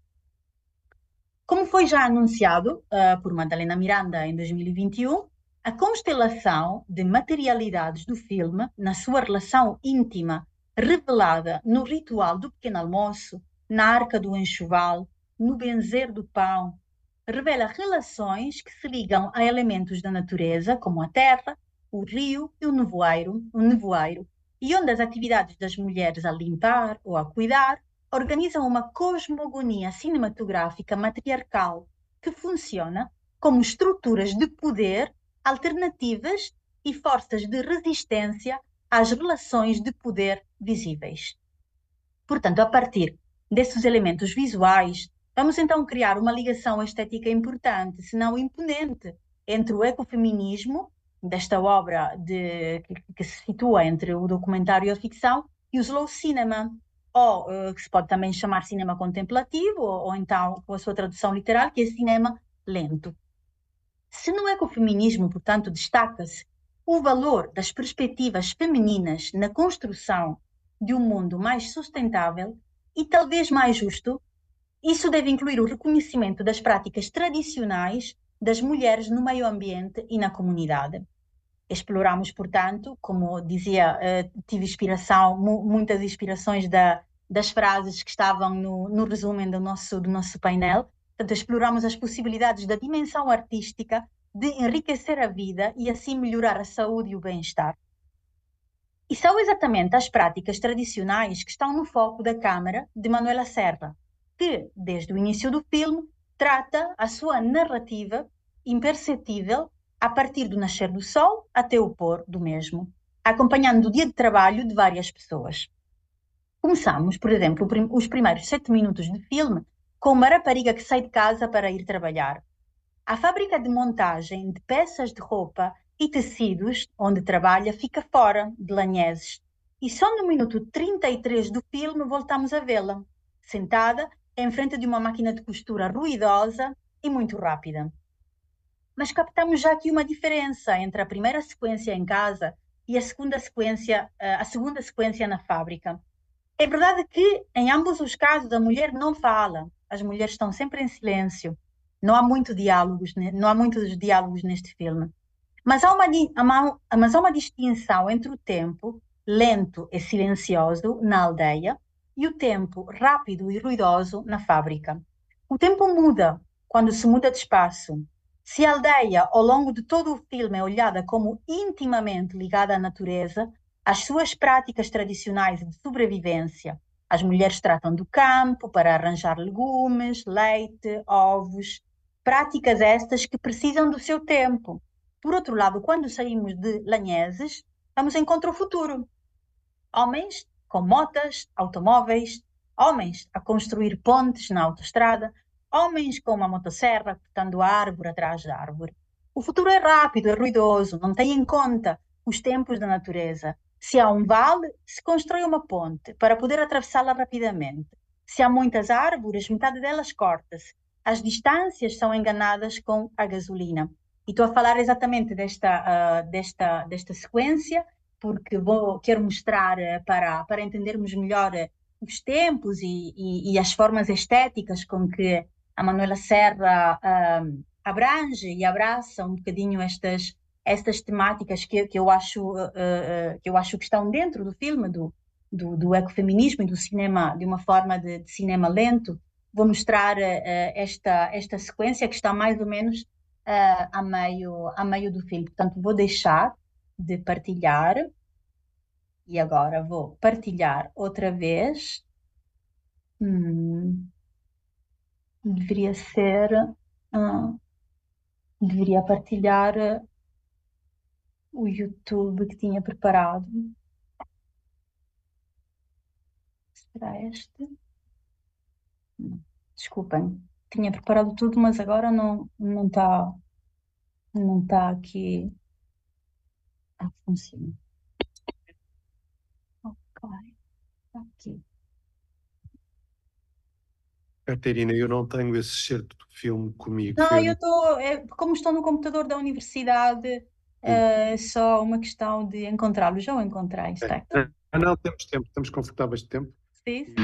Como foi já anunciado por Madalena Miranda em 2021, a constelação de materialidades do filme, na sua relação íntima, revelada no ritual do pequeno almoço, na arca do enxoval, no benzer do pão, revela relações que se ligam a elementos da natureza, como a terra, o rio e o nevoeiro, e onde as atividades das mulheres a limpar ou a cuidar organizam uma cosmogonia cinematográfica matriarcal que funciona como estruturas de poder alternativas e forças de resistência às relações de poder visíveis. Portanto, a partir desses elementos visuais, vamos então criar uma ligação estética importante, se não imponente, entre o ecofeminismo desta obra que se situa entre o documentário e a ficção, e o slow cinema, ou que se pode também chamar cinema contemplativo, ou então, com a sua tradução literal, que é cinema lento. Se no ecofeminismo, portanto, destaca-se o valor das perspectivas femininas na construção de um mundo mais sustentável e talvez mais justo, isso deve incluir o reconhecimento das práticas tradicionais das mulheres no meio ambiente e na comunidade. Exploramos, portanto, como dizia, tive inspiração, muitas inspirações das frases que estavam no resumo do nosso painel. Portanto, exploramos as possibilidades da dimensão artística de enriquecer a vida e assim melhorar a saúde e o bem-estar. E são exatamente as práticas tradicionais que estão no foco da Câmara de Manuela Serra, que, desde o início do filme, trata a sua narrativa imperceptível a partir do nascer do sol até o pôr do mesmo, acompanhando o dia de trabalho de várias pessoas. Começamos, por exemplo, os primeiros 7 minutos de filme com uma rapariga que sai de casa para ir trabalhar. A fábrica de montagem de peças de roupa e tecidos onde trabalha fica fora de Lanheses. E só no minuto 33 do filme voltamos a vê-la, sentada em frente de uma máquina de costura ruidosa e muito rápida. Mas captamos já aqui uma diferença entre a primeira sequência em casa e a segunda sequência na fábrica. É verdade que, em ambos os casos, a mulher não fala, as mulheres estão sempre em silêncio. Não há muitos diálogos neste filme. Mas há uma distinção entre o tempo lento e silencioso na aldeia e o tempo rápido e ruidoso na fábrica. O tempo muda quando se muda de espaço. Se a aldeia, ao longo de todo o filme, é olhada como intimamente ligada à natureza, as suas práticas tradicionais de sobrevivência, as mulheres tratam do campo para arranjar legumes, leite, ovos, práticas estas que precisam do seu tempo. Por outro lado, quando saímos de Lanheses, vamos encontrar o futuro. Homens com motas, automóveis, homens a construir pontes na autoestrada, homens com uma motosserra cortando a árvore atrás da árvore. O futuro é rápido, é ruidoso, não tem em conta os tempos da natureza. Se há um vale, se constrói uma ponte para poder atravessá-la rapidamente. Se há muitas árvores, metade delas corta-se. As distâncias são enganadas com a gasolina. E estou a falar exatamente desta sequência, porque quero mostrar para entendermos melhor os tempos e as formas estéticas com que a Manuela Serra abrange e abraça um bocadinho estas temáticas que eu acho que estão dentro do filme, do ecofeminismo e do cinema, de uma forma de cinema lento. Vou mostrar esta sequência que está mais ou menos a meio do filme. Portanto, vou deixar de partilhar e agora vou partilhar outra vez. Deveria partilhar o YouTube que tinha preparado. Será este? Não. Desculpem, tinha preparado tudo, mas agora não está aqui a funcionar. Ok, está aqui. Caterina, eu não tenho esse certo do filme comigo. Não, como estou no computador da universidade, é só uma questão de encontrá-lo. Já o encontrei, está aqui. Não, temos tempo, estamos confortáveis de tempo. Sim.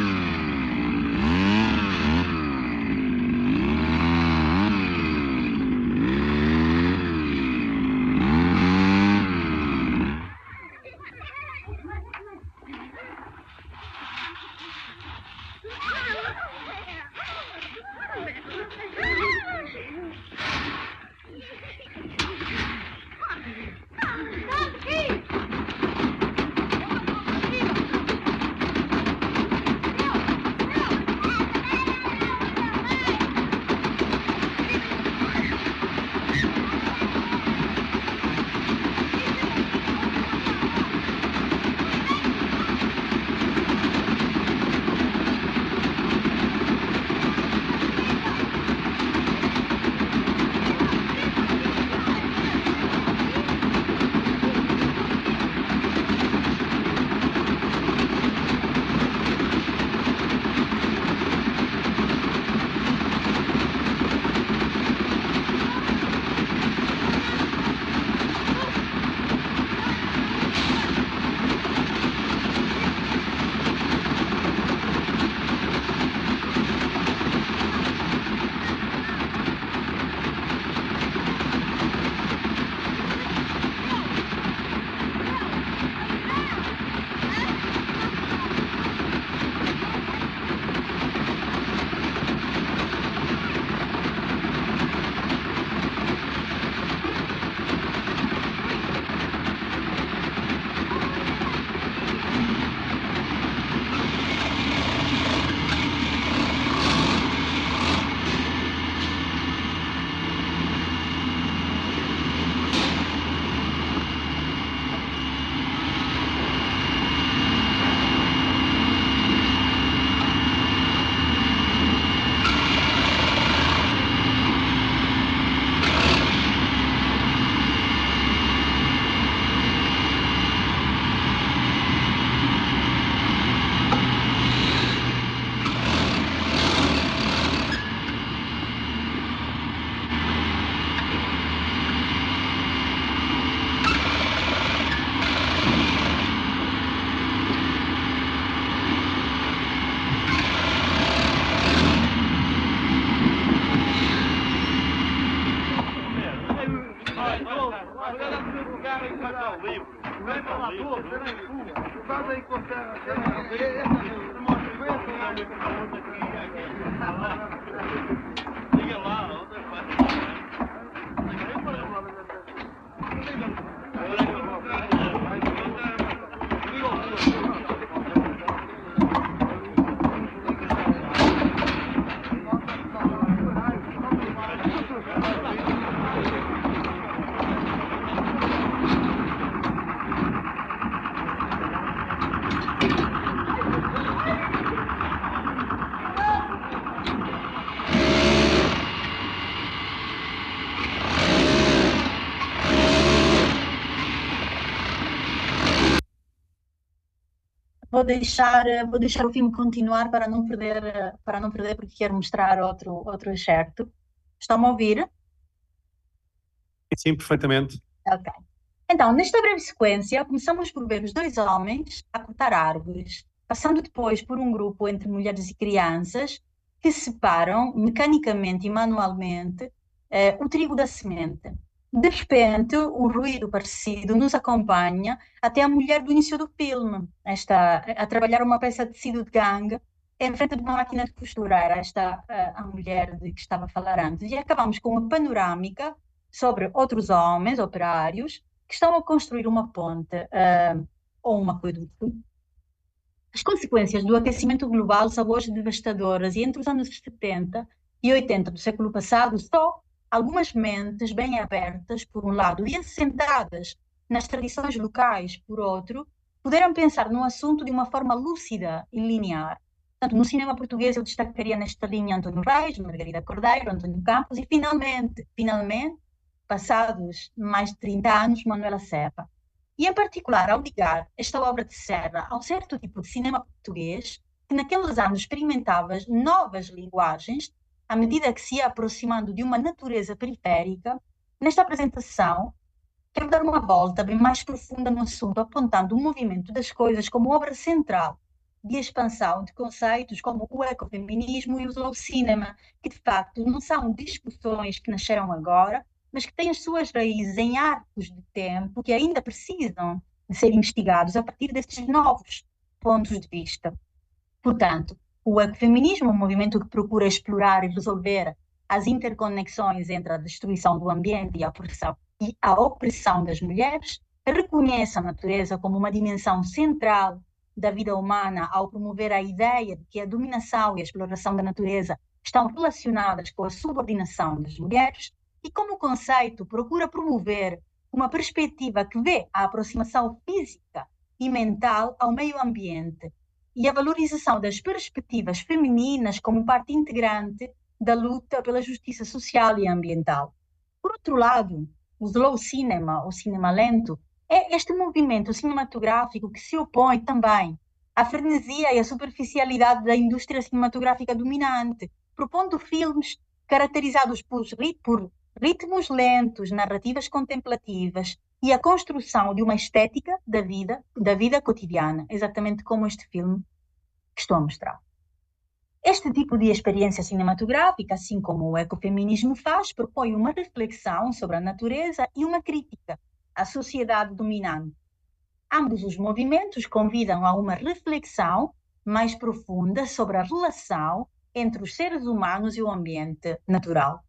Vou deixar o filme continuar para não perder porque quero mostrar outro excerto. Estão a ouvir? Sim, perfeitamente. Ok. Então, nesta breve sequência, começamos por ver os dois homens a cortar árvores, passando depois por um grupo entre mulheres e crianças que separam mecanicamente e manualmente o trigo da semente. De repente, um ruído parecido nos acompanha até a mulher do início do filme, a trabalhar uma peça de tecido de gangue em frente de uma máquina de costura. Era esta a mulher de que estava a falar antes. E acabamos com uma panorâmica sobre outros homens operários que estão a construir uma ponte ou um aqueduto. As consequências do aquecimento global são hoje devastadoras e entre os anos 70 e 80 do século passado, só algumas mentes bem abertas, por um lado, e assentadas nas tradições locais, por outro, puderam pensar no assunto de uma forma lúcida e linear. Portanto, no cinema português eu destacaria nesta linha António Reis, Margarida Cordeiro, António Campos e, finalmente, passados mais de 30 anos, Manuela Serra. E, em particular, ao ligar esta obra de Serra a um certo tipo de cinema português, que naqueles anos experimentava novas linguagens, à medida que se ia aproximando de uma natureza periférica, nesta apresentação, quero dar uma volta bem mais profunda no assunto, apontando o movimento das coisas como obra central de expansão de conceitos como o ecofeminismo e o slow cinema, que de facto não são discussões que nasceram agora, mas que têm as suas raízes em arcos de tempo que ainda precisam de ser investigados a partir destes novos pontos de vista. Portanto, o ecofeminismo é um movimento que procura explorar e resolver as interconexões entre a destruição do ambiente e a opressão das mulheres, reconhece a natureza como uma dimensão central da vida humana ao promover a ideia de que a dominação e a exploração da natureza estão relacionadas com a subordinação das mulheres e, como conceito, procura promover uma perspectiva que vê a aproximação física e mental ao meio ambiente e a valorização das perspectivas femininas como parte integrante da luta pela justiça social e ambiental. Por outro lado, o slow cinema, o cinema lento, é este movimento cinematográfico que se opõe também à frenesia e à superficialidade da indústria cinematográfica dominante, propondo filmes caracterizados por ritmos lentos, narrativas contemplativas e a construção de uma estética da vida cotidiana, exatamente como este filme que estou a mostrar. Este tipo de experiência cinematográfica, assim como o ecofeminismo faz, propõe uma reflexão sobre a natureza e uma crítica à sociedade dominante. Ambos os movimentos convidam a uma reflexão mais profunda sobre a relação entre os seres humanos e o ambiente natural.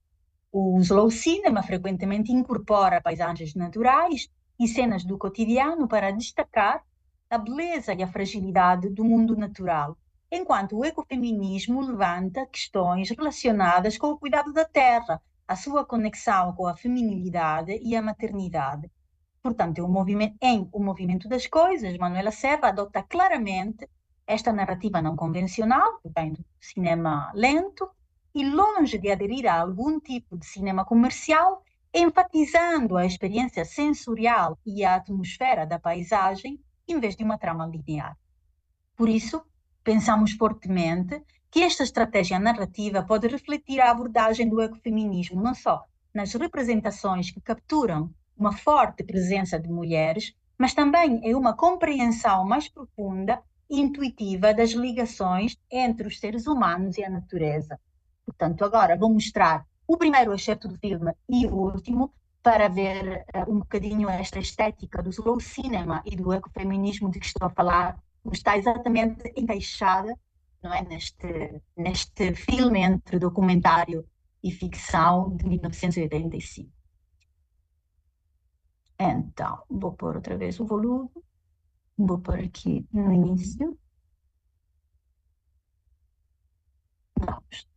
O slow cinema frequentemente incorpora paisagens naturais e cenas do cotidiano para destacar a beleza e a fragilidade do mundo natural, enquanto o ecofeminismo levanta questões relacionadas com o cuidado da terra, a sua conexão com a feminilidade e a maternidade. Portanto, em O Movimento das Coisas, Manuela Serra adota claramente esta narrativa não convencional, que vem do cinema lento, e longe de aderir a algum tipo de cinema comercial, enfatizando a experiência sensorial e a atmosfera da paisagem, em vez de uma trama linear. Por isso, pensamos fortemente que esta estratégia narrativa pode refletir a abordagem do ecofeminismo, não só nas representações que capturam uma forte presença de mulheres, mas também em uma compreensão mais profunda e intuitiva das ligações entre os seres humanos e a natureza. Portanto, agora vou mostrar o primeiro excerto do filme e o último, para ver um bocadinho esta estética do slow cinema e do ecofeminismo de que estou a falar, está exatamente encaixada, não é, neste filme entre documentário e ficção de 1985. Então, vou pôr outra vez o volume, vou pôr aqui no início. Vamos.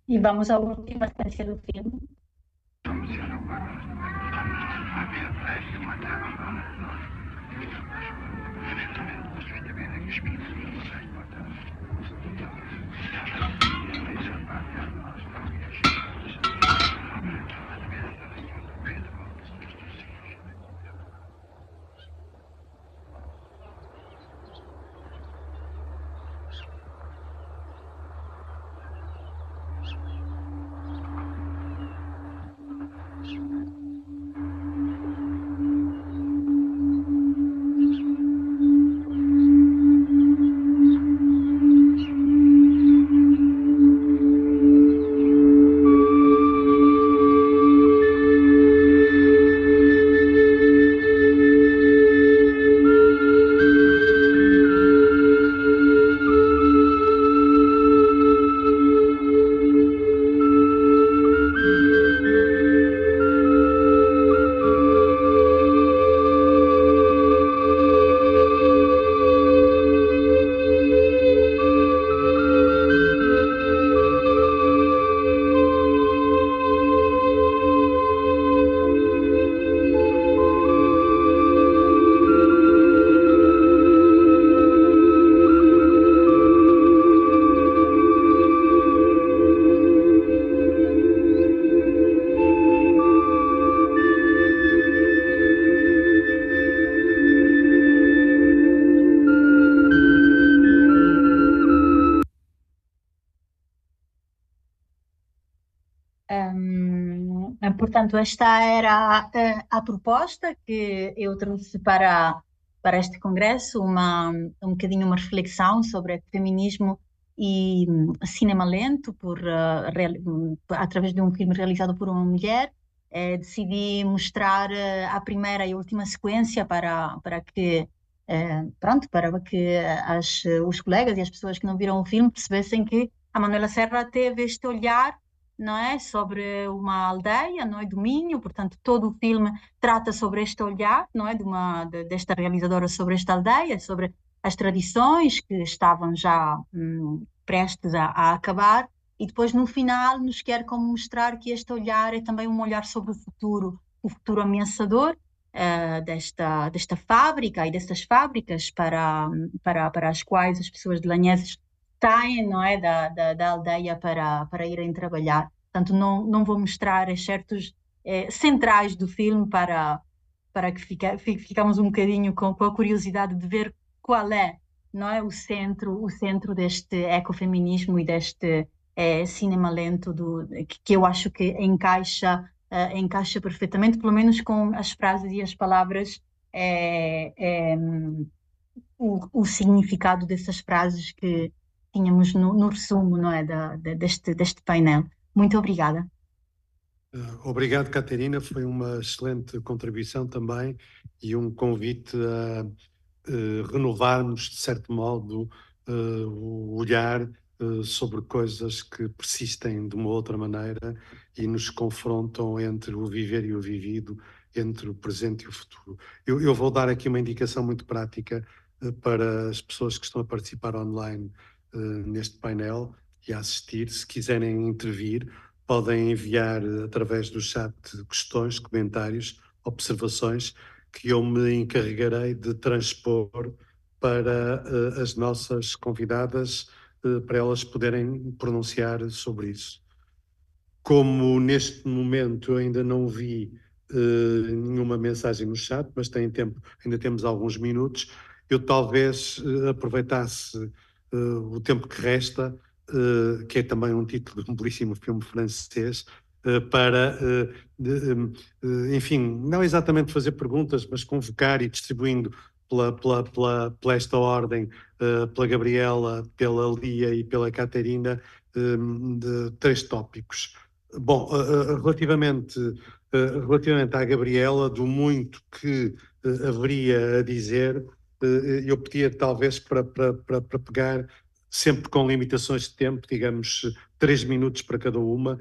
E vamos à última sequência do filme. portanto, esta era a proposta que eu trouxe para este congresso, um bocadinho uma reflexão sobre feminismo e cinema lento através de um filme realizado por uma mulher. Decidi mostrar a primeira e última sequência para que os colegas e as pessoas que não viram o filme percebessem que a Manuela Serra teve este olhar, não é, sobre uma aldeia, não é, do Minho. Portanto, todo o filme trata sobre este olhar, não é, desta realizadora sobre esta aldeia, sobre as tradições que estavam já prestes a acabar, e depois no final nos quer como mostrar que este olhar é também um olhar sobre o futuro ameaçador desta fábrica e destas fábricas para as quais as pessoas de Lanheses saem, não é, da aldeia para irem trabalhar. Portanto, não vou mostrar excertos centrais do filme para que ficamos um bocadinho com a curiosidade de ver qual é, não é, o centro deste ecofeminismo e deste cinema lento que eu acho que encaixa perfeitamente, pelo menos com as frases e as palavras, o significado dessas frases que tínhamos no resumo, não é, deste painel. Muito obrigada. Obrigado, Caterina. Foi uma excelente contribuição também e um convite a renovarmos, de certo modo, o olhar sobre coisas que persistem de uma outra maneira e nos confrontam entre o viver e o vivido, entre o presente e o futuro. Eu vou dar aqui uma indicação muito prática para as pessoas que estão a participar online neste painel e a assistir. Se quiserem intervir, podem enviar através do chat questões, comentários, observações que eu me encarregarei de transpor para as nossas convidadas, para elas poderem pronunciar sobre isso. Como neste momento eu ainda não vi nenhuma mensagem no chat, mas tem tempo, ainda temos alguns minutos, eu talvez aproveitasse o tempo que resta, que é também um título de um belíssimo filme francês, para, enfim, não exatamente fazer perguntas, mas convocar e distribuindo pela esta ordem, pela Gabriela, pela Lia e pela Caterina, de 3 tópicos. Bom, relativamente à Gabriela, do muito que haveria a dizer, eu pedia talvez para pegar, sempre com limitações de tempo, digamos 3 minutos para cada uma,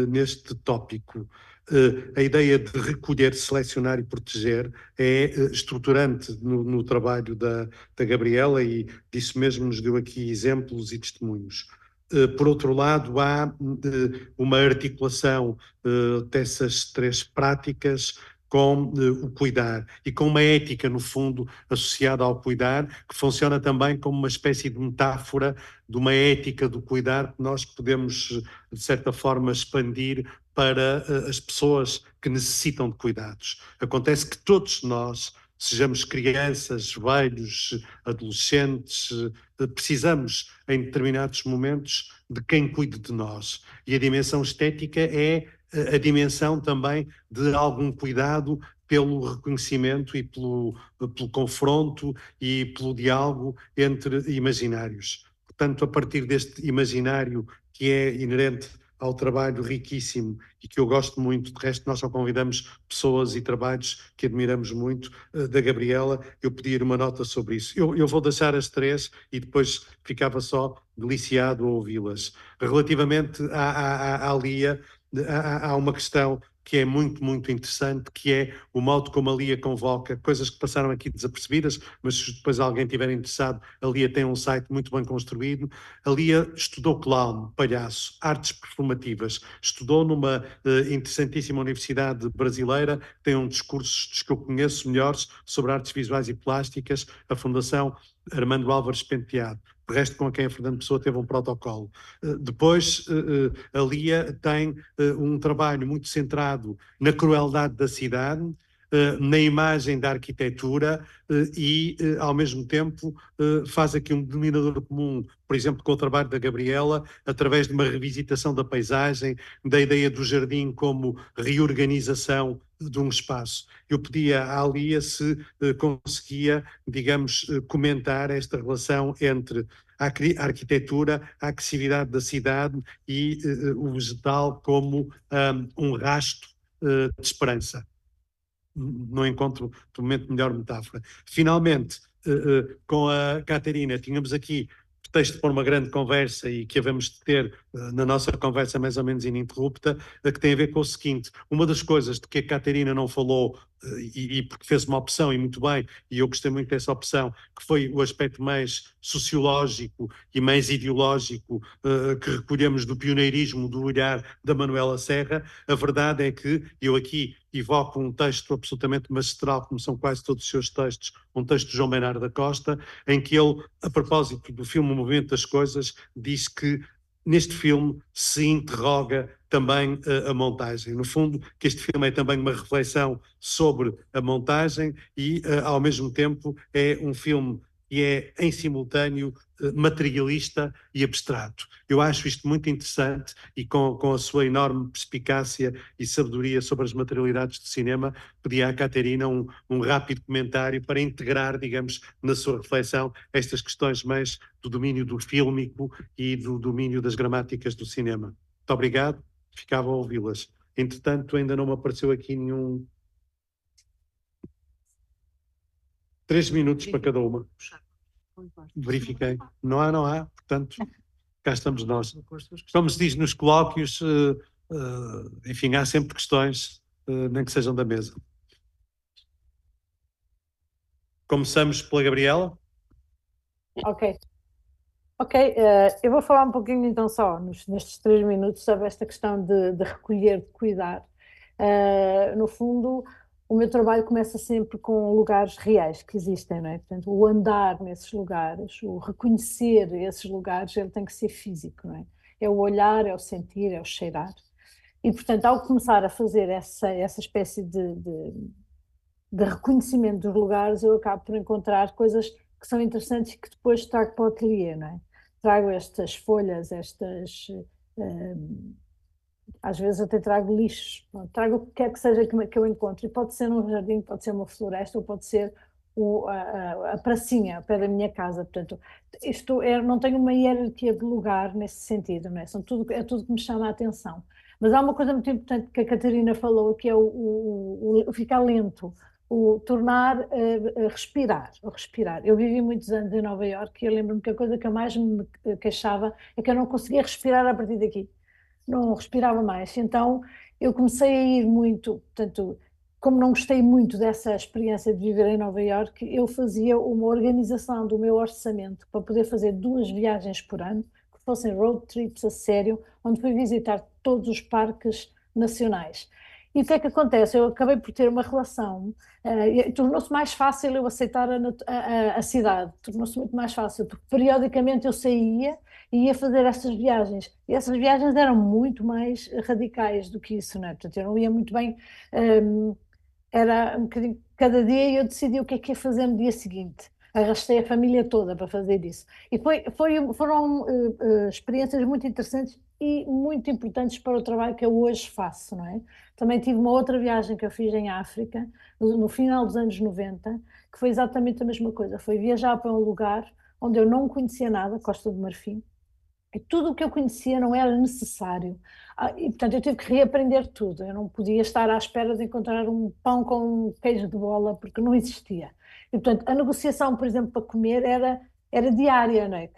neste tópico. A ideia de recolher, selecionar e proteger é estruturante no trabalho da Gabriela, e disso mesmo nos deu aqui exemplos e testemunhos. Por outro lado, há uma articulação dessas 3 práticas com o cuidar e com uma ética, no fundo, associada ao cuidar, que funciona também como uma espécie de metáfora de uma ética do cuidar que nós podemos, de certa forma, expandir para as pessoas que necessitam de cuidados. Acontece que todos nós, sejamos crianças, velhos, adolescentes, precisamos, em determinados momentos, de quem cuide de nós. E a dimensão estética é a dimensão também de algum cuidado pelo reconhecimento e pelo confronto e pelo diálogo entre imaginários. Portanto, a partir deste imaginário que é inerente ao trabalho riquíssimo e que eu gosto muito, de resto nós só convidamos pessoas e trabalhos que admiramos muito, da Gabriela, eu pedir uma nota sobre isso. Eu vou deixar as 3 e depois ficava só deliciado a ouvi-las. Relativamente à Lia, há uma questão que é muito, muito interessante, que é o modo como a Lia convoca coisas que passaram aqui desapercebidas, mas se depois alguém estiver interessado, a Lia tem um site muito bem construído. A Lia estudou clown, palhaço, artes performativas, estudou numa interessantíssima universidade brasileira, tem um dos cursos que eu conheço melhores sobre artes visuais e plásticas, a Fundação Armando Álvares Penteado. De resto, com quem a Fernando Pessoa teve um protocolo. Depois, a Lia tem um trabalho muito centrado na crueldade da cidade, na imagem da arquitetura e, ao mesmo tempo, faz aqui um denominador comum, por exemplo, com o trabalho da Gabriela, através de uma revisitação da paisagem, da ideia do jardim como reorganização de um espaço. Eu pedia à Lia se conseguia, digamos, comentar esta relação entre a arquitetura, a agressividade da cidade e o vegetal como um rasto de esperança. Não encontro, de momento, melhor metáfora. Finalmente, com a Catarina, tínhamos aqui pretexto para uma grande conversa e que havemos de ter na nossa conversa mais ou menos ininterrupta, que tem a ver com o seguinte: uma das coisas de que a Catarina não falou, e porque fez uma opção, e muito bem, e eu gostei muito dessa opção, que foi o aspecto mais sociológico e mais ideológico que recolhemos do pioneirismo do olhar da Manuela Serra. A verdade é que eu aqui evoco um texto absolutamente magistral, como são quase todos os seus textos, um texto de João Bernardo da Costa, em que ele, a propósito do filme O Movimento das Coisas, diz que neste filme se interroga também a montagem. No fundo, que este filme é também uma reflexão sobre a montagem e, ao mesmo tempo, é um filme que é, em simultâneo, materialista e abstrato. Eu acho isto muito interessante e com a sua enorme perspicácia e sabedoria sobre as materialidades do cinema, pedi à Catarina um rápido comentário para integrar, digamos, na sua reflexão estas questões mais do domínio do fílmico e do domínio das gramáticas do cinema. Muito obrigado, ficava a ouvi-las. Entretanto, ainda não me apareceu aqui nenhum... 3 minutos para cada uma. Verifiquei. Não há. Portanto, cá estamos nós. Como se diz nos colóquios, enfim, há sempre questões, nem que sejam da mesa. Começamos pela Gabriela. Ok, eu vou falar um pouquinho então só, nestes 3 minutos, sobre esta questão de recolher, de cuidar. No fundo, o meu trabalho começa sempre com lugares reais que existem, não é? Portanto, o andar nesses lugares, o reconhecer esses lugares, ele tem que ser físico, não é? É o olhar, é o sentir, é o cheirar. E, portanto, ao começar a fazer essa espécie de reconhecimento dos lugares, eu acabo por encontrar coisas que são interessantes e que depois trago para o ateliê, não é? Trago estas folhas, às vezes até trago lixos, trago o que quer que seja que eu encontre, e pode ser um jardim, pode ser uma floresta, ou pode ser a pracinha ao pé da minha casa. Portanto, não tenho uma hierarquia de lugar nesse sentido, não é? É tudo que me chama a atenção. Mas há uma coisa muito importante que a Catarina falou, que é o ficar lento, o tornar a respirar, o respirar. Eu vivi muitos anos em Nova Iorque e eu lembro-me que a coisa que eu mais me queixava é que eu não conseguia respirar a partir daqui. Não respirava mais. Então eu comecei a ir muito, portanto, como não gostei muito dessa experiência de viver em Nova Iorque, eu fazia uma organização do meu orçamento para poder fazer 2 viagens por ano, que fossem road trips a sério, onde fui visitar todos os parques nacionais. E o que é que acontece? Eu acabei por ter uma relação, tornou-se mais fácil eu aceitar a cidade, tornou-se muito mais fácil, porque periodicamente eu saía e ia fazer essas viagens, e essas viagens eram muito mais radicais do que isso, não é? Portanto, eu não ia muito bem, era um bocadinho, cada dia eu decidia o que é que ia fazer no dia seguinte. Arrastei a família toda para fazer isso. E foram experiências muito interessantes e muito importantes para o trabalho que eu hoje faço, não é? Também tive uma outra viagem que eu fiz em África, no final dos anos 90, que foi exatamente a mesma coisa. Foi viajar para um lugar onde eu não conhecia nada, Costa do Marfim, e tudo o que eu conhecia não era necessário. E, portanto, eu tive que reaprender tudo. Eu não podia estar à espera de encontrar um pão com um queijo de bola, porque não existia. E, portanto, a negociação, por exemplo, para comer era diária, não é?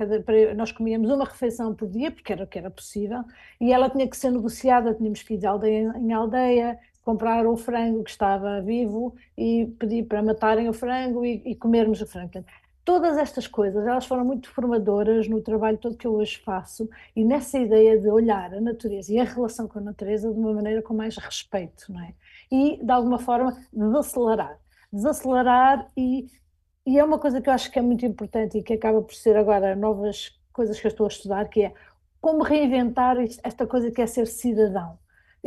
Nós comíamos uma refeição por dia, porque era o que era possível, e ela tinha que ser negociada, tínhamos que ir de aldeia em aldeia, comprar o frango que estava vivo e pedir para matarem o frango e comermos o frango. Portanto, todas estas coisas, elas foram muito formadoras no trabalho todo que eu hoje faço e nessa ideia de olhar a natureza e a relação com a natureza de uma maneira com mais respeito, não é? E, de alguma forma, desacelerar. Desacelerar e é uma coisa que eu acho que é muito importante e que acaba por ser agora novas coisas que eu estou a estudar, que é como reinventar esta coisa que é ser cidadão.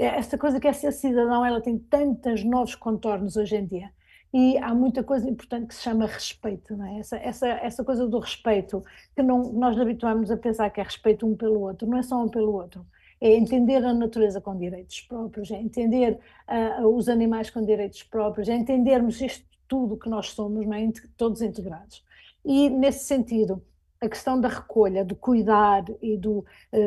esta coisa que é ser cidadão, ela tem tantos novos contornos hoje em dia. E há muita coisa importante que se chama respeito, não é? Essa coisa do respeito, que não, nós habituamos a pensar que é respeito um pelo outro, não é só um pelo outro. É entender a natureza com direitos próprios, é entender os animais com direitos próprios, é entendermos isto tudo que nós somos, não é? Todos integrados. E, nesse sentido, a questão da recolha, do cuidar e do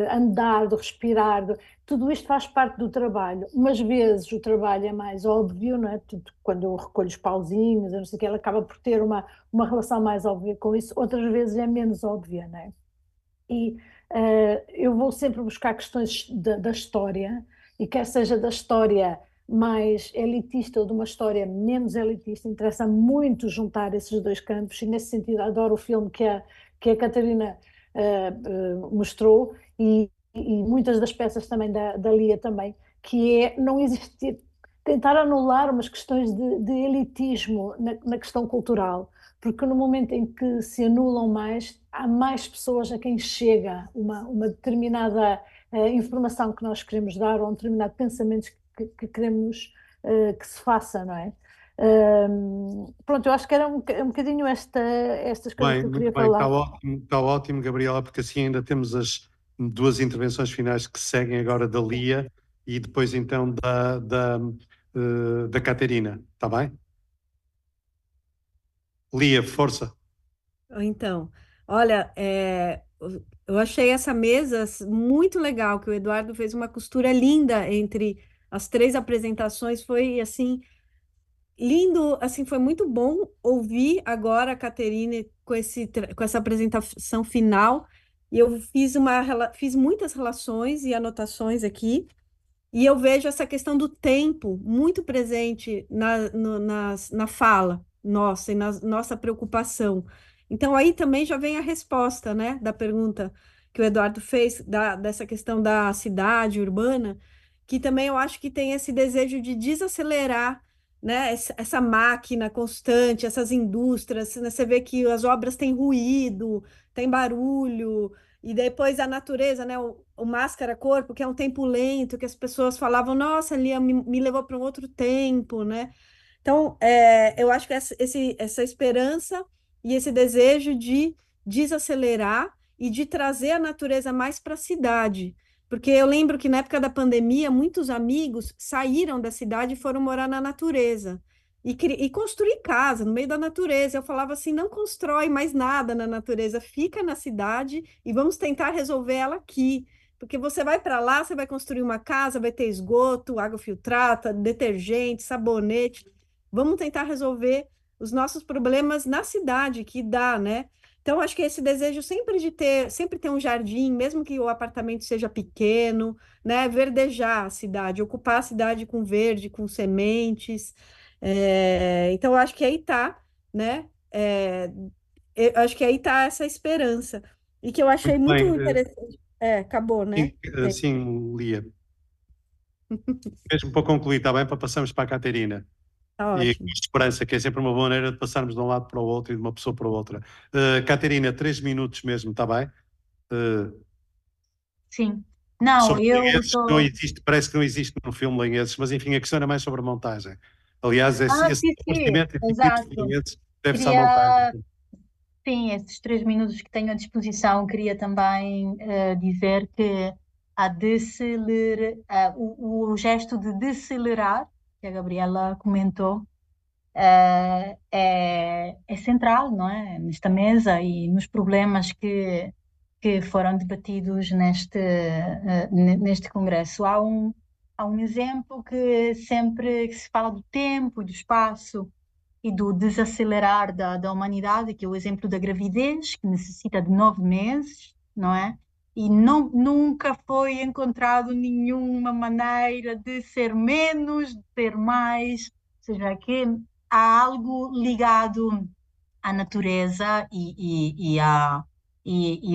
andar, do respirar, tudo isto faz parte do trabalho. Umas vezes o trabalho é mais óbvio, não é? Quando eu recolho os pauzinhos, eu não sei o que, ela acaba por ter uma relação mais óbvia com isso, outras vezes é menos óbvia, não é? E eu vou sempre buscar questões da história, e quer seja da história mais elitista ou de uma história menos elitista, interessa muito juntar esses dois campos, e nesse sentido adoro o filme que a Catarina mostrou, e muitas das peças também da Lia também, que é não existir, tentar anular umas questões de elitismo na questão cultural, porque no momento em que se anulam mais, há mais pessoas a quem chega uma determinada informação que nós queremos dar, ou um determinado pensamento que queremos que se faça, não é? Pronto, eu acho que era um bocadinho estas coisas que Bem, eu muito queria bem, falar. está ótimo, Gabriela, porque assim ainda temos as duas intervenções finais que seguem agora da Lia e depois então da Caterina, está bem? Lia, força. Então, olha, eu achei essa mesa muito legal, que o Eduardo fez uma costura linda entre as três apresentações, foi assim, lindo, assim, foi muito bom ouvir agora a Caterine com essa apresentação final, e eu fiz muitas relações e anotações aqui, e eu vejo essa questão do tempo muito presente na fala nossa e na nossa preocupação. Então, aí também já vem a resposta, né, da pergunta que o Eduardo fez, dessa questão da cidade urbana, que também eu acho que tem esse desejo de desacelerar, né, essa máquina constante, essas indústrias, né, você vê que as obras têm ruído, tem barulho, e depois a natureza, né? O Máscara Corpo, que é um tempo lento, que as pessoas falavam, nossa, ali me levou para um outro tempo, né? Então, eu acho que essa esperança e esse desejo de desacelerar e de trazer a natureza mais para a cidade. Porque eu lembro que na época da pandemia, muitos amigos saíram da cidade e foram morar na natureza. E construir casa no meio da natureza. Eu falava assim: não constrói mais nada na natureza, fica na cidade e vamos tentar resolver ela aqui. Porque você vai para lá, você vai construir uma casa, vai ter esgoto, água filtrada, detergente, sabonete. Vamos tentar resolver os nossos problemas na cidade, que dá, né? Então, acho que esse desejo sempre ter um jardim, mesmo que o apartamento seja pequeno, né? Verdejar a cidade, ocupar a cidade com verde, com sementes. Então, eu acho que aí tá, né? Eu acho que aí tá essa esperança. E que eu achei Muito muito bem, interessante. Acabou, né? sim, Lia. Mesmo para concluir, está bem? Para passarmos para a Caterina. Tá E com ótimo. esperança, que é sempre uma boa maneira de passarmos de um lado para o outro e de uma pessoa para a outra. Caterina, 3 minutos mesmo, está bem? Sim. Não, Sobre eu lengueses, que não estou. existe, parece que não existe no filme lengueses, mas enfim, a questão era mais sobre a montagem. Aliás, esse Sim, sim, procedimento efetivo de exato. lengueses deve-se à montagem. Queria, sim, esses 3 minutos que tenho à disposição, queria também dizer que o gesto de decelerar, que a Gabriela comentou, é central, não é? Nesta mesa e nos problemas que foram debatidos neste congresso. Há um exemplo que sempre que se fala do tempo e do espaço e do desacelerar da humanidade, que é o exemplo da gravidez, que necessita de 9 meses, não é? E nunca foi encontrado nenhuma maneira de ser menos, de ser mais, ou seja, que há algo ligado à natureza e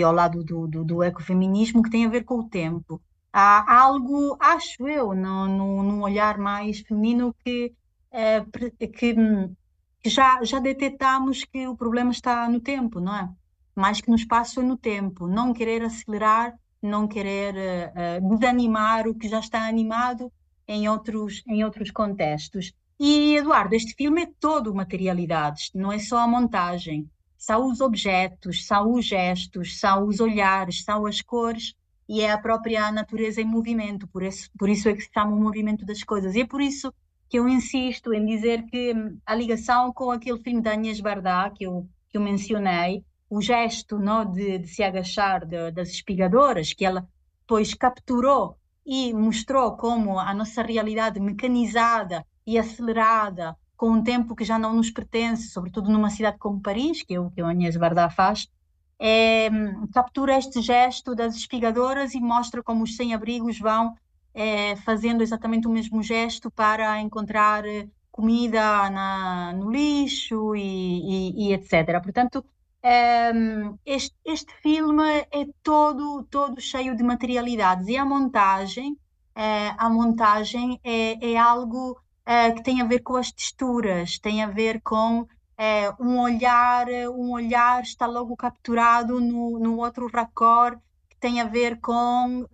ao lado do ecofeminismo que tem a ver com o tempo. Há algo, acho eu, num olhar mais feminino que já detectamos que o problema está no tempo, não é? Mais que no espaço, é no tempo. Não querer acelerar, não querer desanimar o que já está animado em outros contextos. E, Eduardo, este filme é todo materialidades, não é só a montagem. São os objetos, são os gestos, são os olhares, são as cores e é a própria natureza em movimento. Por isso é que se chama o movimento das coisas. E é por isso que eu insisto em dizer que a ligação com aquele filme da Agnès Varda que eu mencionei, o gesto, não, de se agachar das espigadoras, que ela depois capturou e mostrou como a nossa realidade mecanizada e acelerada, com um tempo que já não nos pertence, sobretudo numa cidade como Paris, que é o que a Agnès Varda faz, captura este gesto das espigadoras e mostra como os sem-abrigos vão fazendo exatamente o mesmo gesto para encontrar comida no lixo e etc. Portanto, este filme é todo cheio de materialidades e a montagem é algo que tem a ver com as texturas, tem a ver com um olhar está logo capturado no outro raccord, que tem a ver com,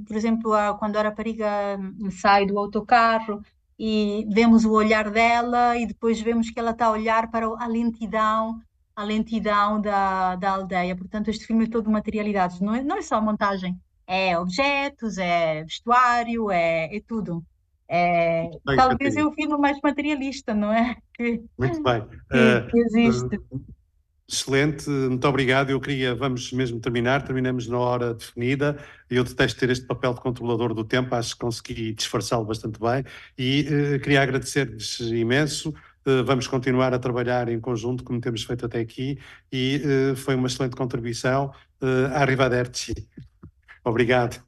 por exemplo, quando a rapariga sai do autocarro e vemos o olhar dela e depois vemos que ela está a olhar para a lentidão da aldeia. Portanto, este filme é todo materialidades, não é só montagem, é objetos, é vestuário, é tudo. Bem, Talvez é Catarina, o filme mais materialista, não é? muito bem. Que existe. Excelente, muito obrigado. Vamos mesmo terminamos na hora definida. Eu detesto ter este papel de controlador do tempo, acho que consegui disfarçá-lo bastante bem e queria agradecer-lhes imenso. Vamos continuar a trabalhar em conjunto, como temos feito até aqui, e foi uma excelente contribuição. Arrivederci. Obrigado.